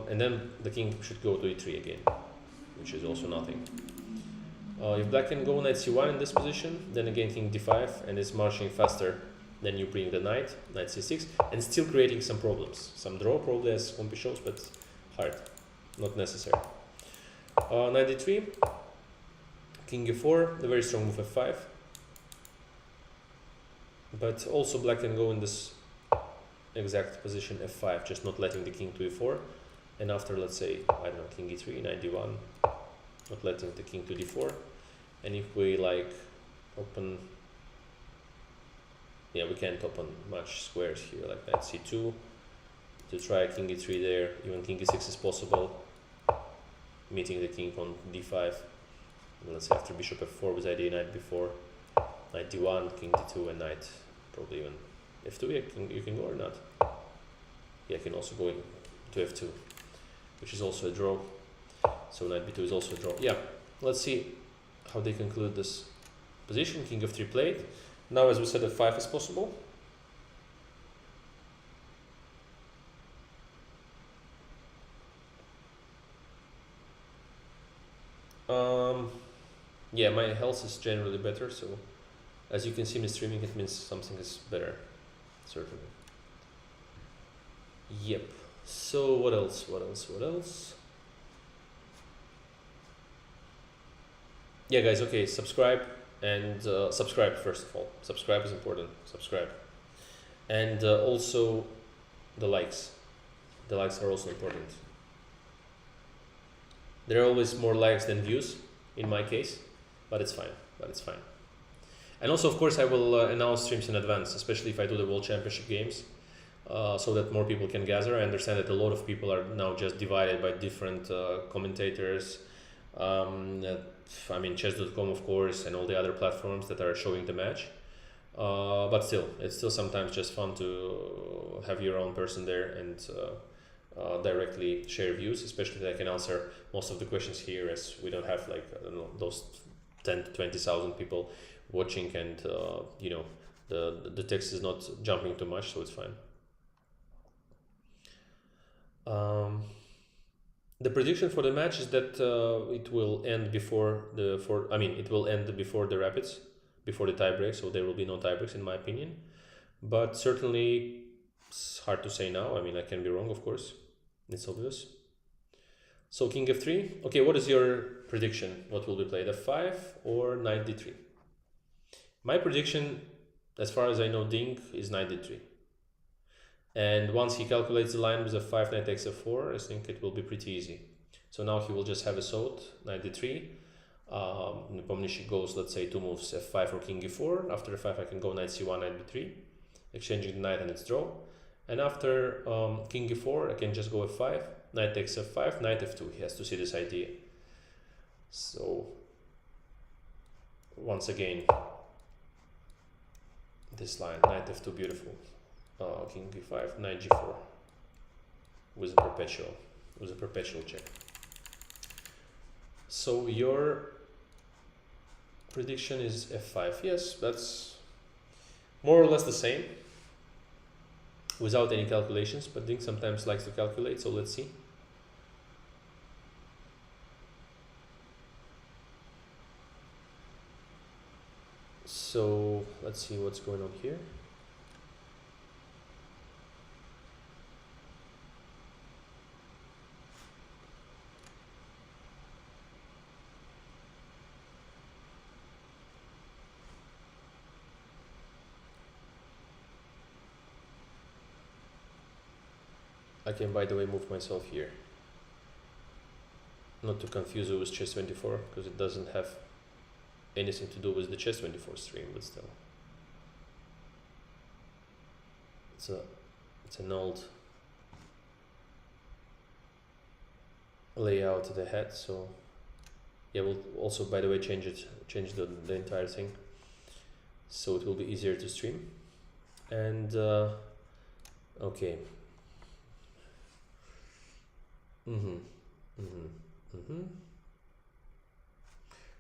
[SPEAKER 1] And then the king should go to e3 again, which is also nothing. If black can go knight c1 in this position, then again king d5, and it's marching faster than you bring the knight c6, and still creating some problems. Some draw probably, as Compi shows, but hard, not necessary. Knight d3, king e4, the very strong move f5. But also black can go in this exact position f5, just not letting the king to e4, and after, let's say, I don't know, king e3, knight d1, not letting the king to d4. And if we like open, yeah, we can't open much squares here, like knight c2 to try king e3 there. Even king e6 is possible, meeting the king on d5. And let's say after bishop f4 with idea knight b4, knight d1, king d2, and knight probably even f2. Yeah, you can go or not. Yeah, I can also go to f2, which is also a draw. So knight b2 is also a draw. Yeah, let's see how they conclude this position. King f3 played. Now, as we said, f5 is possible. Yeah, my health is generally better, so as you can see me streaming, it means something is better, certainly. Yep. So what else? Yeah, guys. Okay, subscribe and subscribe first of all. Subscribe is important. Subscribe, and also the likes. The likes are also important. There are always more likes than views in my case, but it's fine. And also, of course, I will announce streams in advance, especially if I do the World Championship games, so that more people can gather. I understand that a lot of people are now just divided by different commentators. I mean, chess.com, of course, and all the other platforms that are showing the match. But still, it's still sometimes just fun to have your own person there and directly share views, especially that I can answer most of the questions here, as we don't have like, I don't know, those 10 to 20,000 people watching, and you know, the text is not jumping too much, so it's fine. The prediction for the match is that it will end before the rapids, before the tiebreak, so there will be no tiebreaks in my opinion. But certainly it's hard to say now. I mean, I can be wrong, of course. It's obvious. So king f3. Okay, what is your prediction? What will be played, f5 or knight d3? My prediction, as far as I know, Ding is knight d3. And once he calculates the line with f5, knight takes f4, I think it will be pretty easy. So now he will just have a thought, knight d3. Nepo-Ding goes, let's say, two moves, f5 or king e4. After f5, I can go knight c1, knight b3, exchanging the knight, and it's draw. And after king e4, I can just go f5, knight takes f5, knight f2. He has to see this idea. So once again, this line, knight f2, beautiful. King e5, knight g4 with a perpetual check. So your prediction is f5. Yes, that's more or less the same, without any calculations, but Ding sometimes likes to calculate, so let's see. So let's see what's going on here. I can, by the way, move myself here. Not to confuse it with chess 24, because it doesn't have anything to do with the chess 24 stream, but still. It's an old layout that I had, so yeah, we'll also, by the way, change the entire thing, so it will be easier to stream. And okay.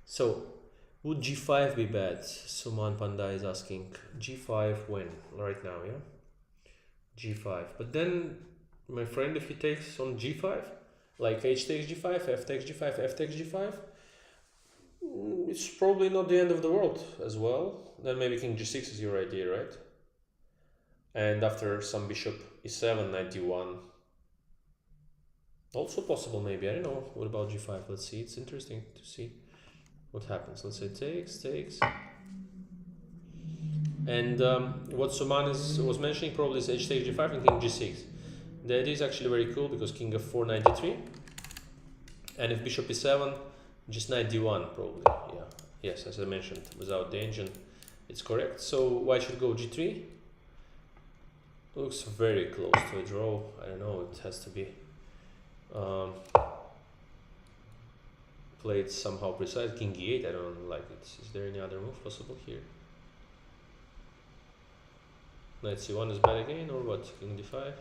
[SPEAKER 1] So would g5 be bad? Suman Panda is asking. G5 when? Right now, yeah? G5. But then, my friend, if he takes on g5, like h takes g5, f takes g5, f takes g5, it's probably not the end of the world as well. Then maybe king g6 is your idea, right? And after some bishop e7, knight d1. Also possible, maybe. I don't know. What about g5? Let's see. It's interesting to see what happens. Let's say takes. And what Suman was mentioning probably is h takes g5 and king g6. The idea is actually very cool because king f4, knight d3. And if bishop e7, just knight d1 probably. Yeah. Yes, as I mentioned, without the engine, it's correct. So white should go g3. Looks very close to a draw. I don't know. It has to be played somehow precise. King e8, I don't like it. Is there any other move possible here? Knight c1 is bad again, or what? King d5,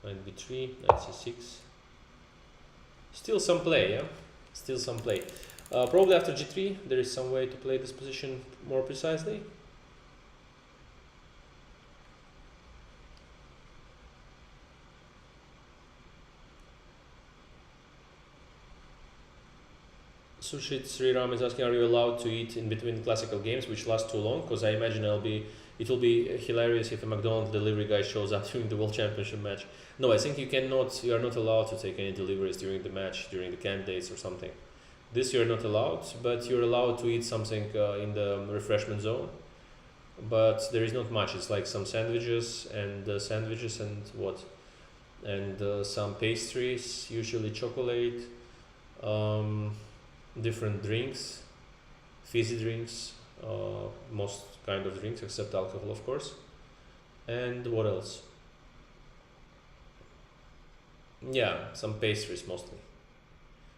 [SPEAKER 1] knight b3, knight c6. Still some play, yeah? Still some play. Probably after g3, there is some way to play this position more precisely. Sushit Sriram is asking, are you allowed to eat in between classical games which last too long? Because I imagine it will be hilarious if a McDonald's delivery guy shows up during the World Championship match. No, I think you are not allowed to take any deliveries during the match, during the candidates or something. This you're not allowed, but you're allowed to eat something in the refreshment zone. But there is not much. It's like some sandwiches and what? And some pastries, usually chocolate. Different drinks, fizzy drinks, most kind of drinks except alcohol, of course. And what else? Yeah, some pastries mostly.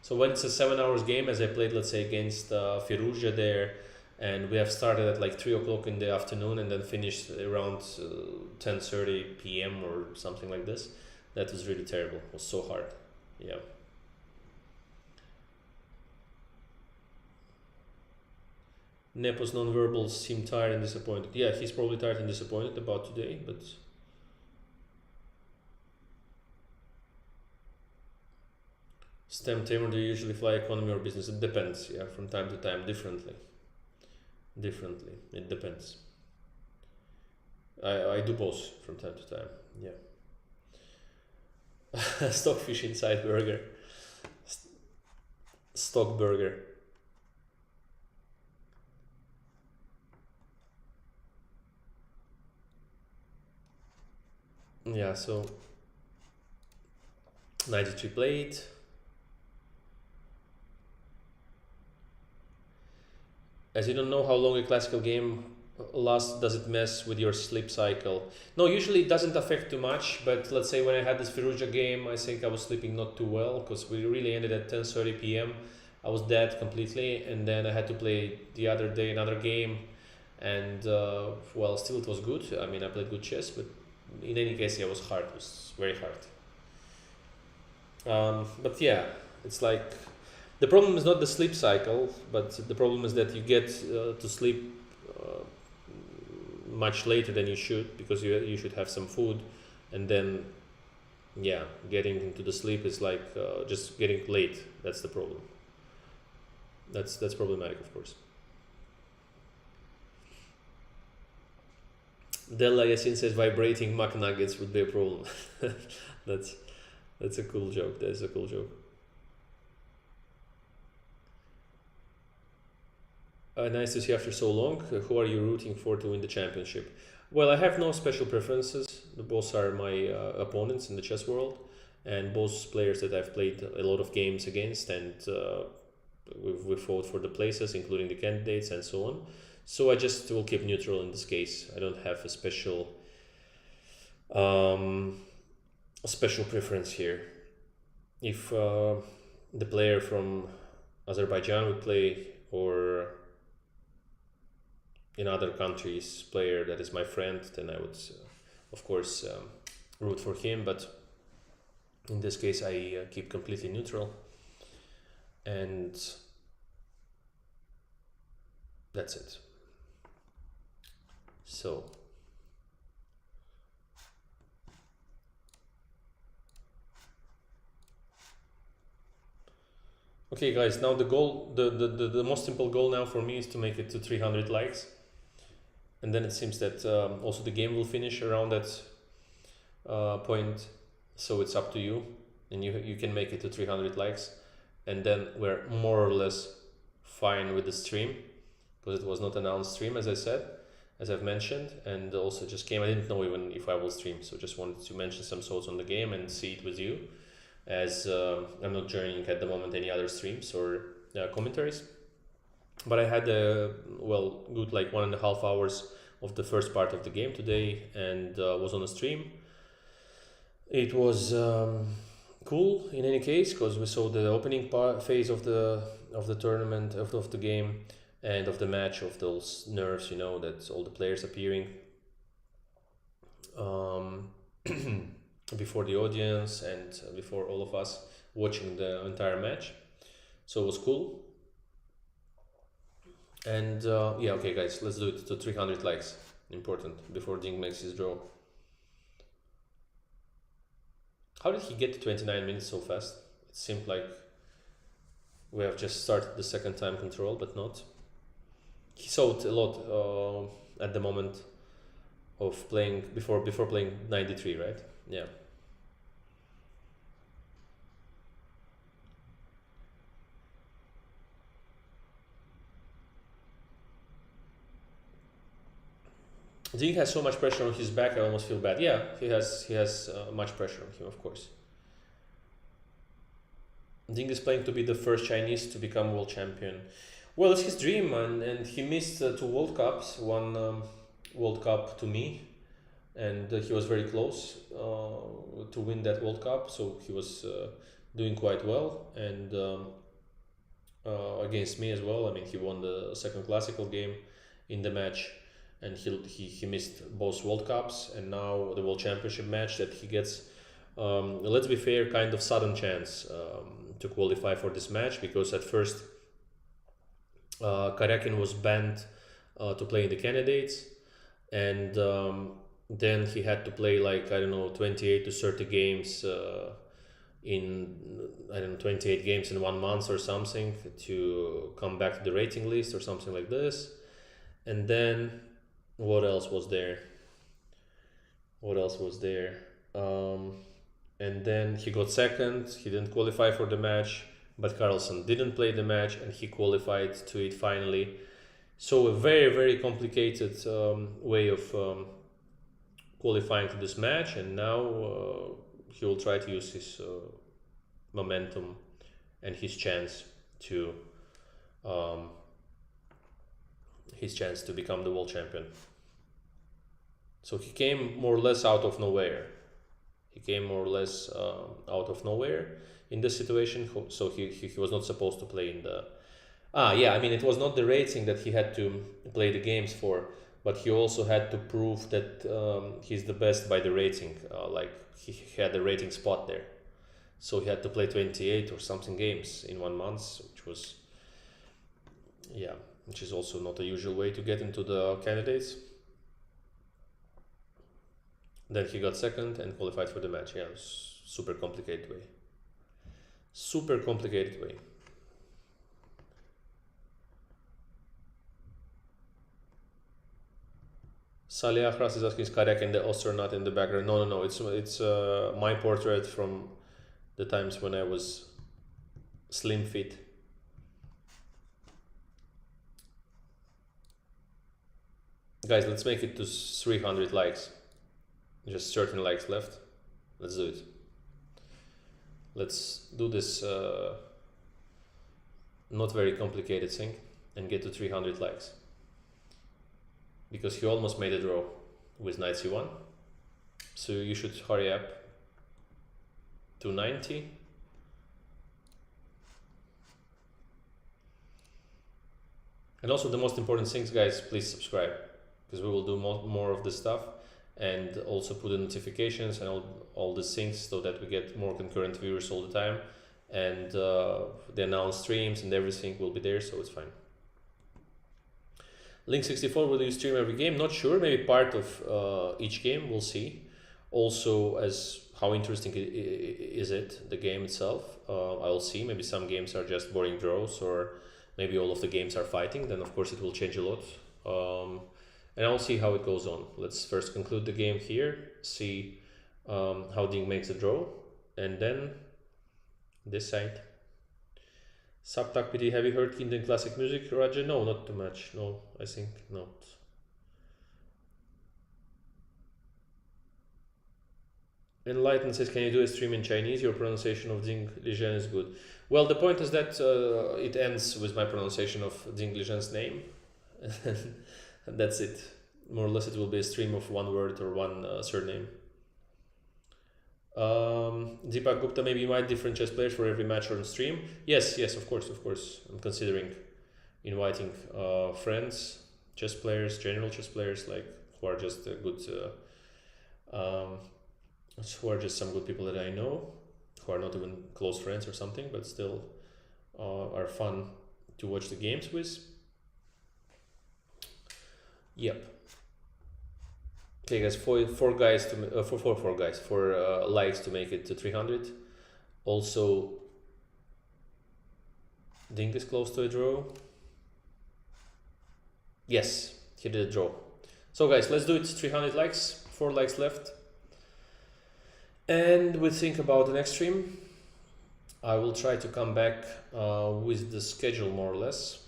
[SPEAKER 1] So when it's a 7 hours game, as I played, let's say, against Firouzja there, and we have started at like 3 o'clock in the afternoon and then finished around 10:30 p.m. or something like this, that was really terrible. It was so hard. Yeah. Nepo's non-verbals seem tired and disappointed. Yeah, he's probably tired and disappointed about today, but Teimour, do you usually fly economy or business? It depends, yeah, from time to time, differently. It depends. I do both from time to time, yeah. Stockfish inside burger. Stock burger. Yeah, so 93 played. As you don't know how long a classical game Last, does it mess with your sleep cycle? No, usually it doesn't affect too much, but let's say when I had this Firuja game, I think I was sleeping not too well because we really ended at 10:30 p.m. I was dead completely, and then I had to play the other day another game, and well, still it was good. I mean, I played good chess, but in any case, yeah, it was hard. It was very hard. But yeah, it's like the problem is not the sleep cycle, but the problem is that you get to sleep much later than you should because you should have some food, and then yeah, getting into the sleep is like just getting late. That's the problem. That's problematic, of course. Della Yassin says vibrating Mac nuggets would be a problem. that's that's a cool joke. That's a cool joke. Nice to see after so long. Who are you rooting for to win the championship? Well, I have no special preferences. Both are my opponents in the chess world, and both players that I've played a lot of games against, and we fought for the places, including the candidates and so on. So I just will keep neutral in this case. I don't have a special preference here. If the player from Azerbaijan would play, or in other countries player that is my friend, then I would of course root for him, but in this case I keep completely neutral, and that's it. So okay guys, now the goal, the most simple goal now for me is to make it to 300 likes, and then it seems that also the game will finish around that point, so it's up to you, and you can make it to 300 likes, and then we're more or less fine with the stream, because it was not announced stream, as I said, as I've mentioned, and also just came. I didn't know even if I will stream, so just wanted to mention some thoughts on the game and see it with you, as I'm not joining at the moment any other streams or commentaries. But I had a good like 1.5 hours of the first part of the game today, and was on a stream. It was cool in any case, because we saw the opening phase of the tournament, of the game, and of the match, of those nerves, that all the players appearing before the audience and before all of us watching the entire match. So it was cool. And yeah, okay guys, let's do it to 300 likes. Important, before Ding makes his draw. How did he get to 29 minutes so fast? It seemed like we have just started the second time control, but not. He thought a lot at the moment of playing before playing 93, right? Yeah. Ding has so much pressure on his back. I almost feel bad. Yeah, he has much pressure on him, of course. Ding is playing to be the first Chinese to become world champion. Well, it's his dream, and he missed 2 World Cups. One World Cup to me, and he was very close to win that World Cup. So he was doing quite well, and against me as well. I mean, he won the second classical game in the match, and he missed both World Cups, and now the World Championship match that he gets. Let's be fair, kind of sudden chance to qualify for this match, because at first Karyakin was banned to play in the candidates, and then he had to play like, I don't know, 28 to 30 games in, I don't know, 28 games in 1 month or something, to come back to the rating list or something like this. And then what else was there? And then he got second. He didn't qualify for the match, but Carlsen didn't play the match, and he qualified to it finally. So a very, very complicated way of qualifying to this match, and now he will try to use his momentum and his chance to his chance to become the world champion. So he came more or less out of nowhere. He came more or less out of nowhere in this situation. So he was not supposed to play in the... yeah, I mean, it was not the rating that he had to play the games for, but he also had to prove that he's the best by the rating. Like he had the rating spot there. So he had to play 28 or something games in 1 month, which was, yeah, which is also not a usual way to get into the candidates. Then he got second and qualified for the match. Yeah, super complicated way. Super complicated way. Salih Akras is asking, is Karyak and the astronaut in the background? No. It's my portrait from the times when I was slim fit. Guys, let's make it to 300 likes. Just 13 likes left. Let's do it. Let's do this not very complicated thing and get to 300 likes. Because he almost made a draw with knight c1. So you should hurry up to 90. And also the most important things, guys, please subscribe, because we will do more of this stuff, and also put the notifications and all these things so that we get more concurrent viewers all the time, and the announced streams and everything will be there, so it's fine. Link64, will you stream every game? Not sure, maybe part of each game, we'll see. Also, as how interesting is it, the game itself, I'll see. Maybe some games are just boring draws, or maybe all of the games are fighting, then of course it will change a lot. And I'll see how it goes on. Let's first conclude the game here, see how Ding makes a draw, and then decide. Subtak PD, have you heard Indian classic music, Raja? No, not too much. No, I think not. Enlighten says, can you do a stream in Chinese? Your pronunciation of Ding Lijian is good. Well, the point is that it ends with my pronunciation of Ding Lijian's name. And that's it. More or less it will be a stream of one word or one surname. Deepak Gupta, maybe invite different chess players for every match or on stream. Yes, of course. I'm considering inviting friends, chess players, general chess players, like who are just good, who are just some good people that I know, who are not even close friends or something, but still are fun to watch the games with. Yep. Okay, guys, four likes to make it to 300. Also, Ding is close to a draw. Yes, he did a draw. So, guys, let's do it. 300 likes, 4 likes left, and we'll think about the next stream. I will try to come back with the schedule more or less.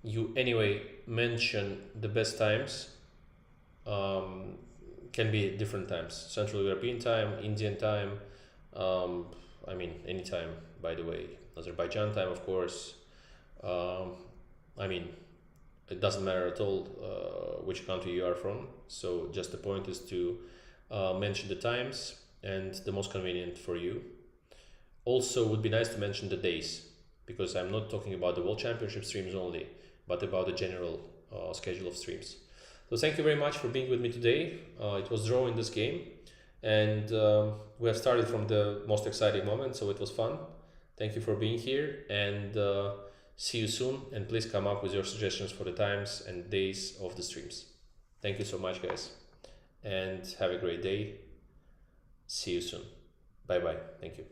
[SPEAKER 1] You anyway mention the best times. Can be different times, Central European time, Indian time, I mean any time, by the way, Azerbaijan time, of course. I mean, it doesn't matter at all which country you are from, so just the point is to mention the times and the most convenient for you. Also, would be nice to mention the days, because I'm not talking about the World Championship streams only, but about the general schedule of streams. So thank you very much for being with me today. It was draw in this game, and we have started from the most exciting moment, so it was fun. Thank you for being here, and see you soon, and please come up with your suggestions for the times and days of the streams. Thank you so much, guys, and have a great day. See you soon. Bye bye. Thank you.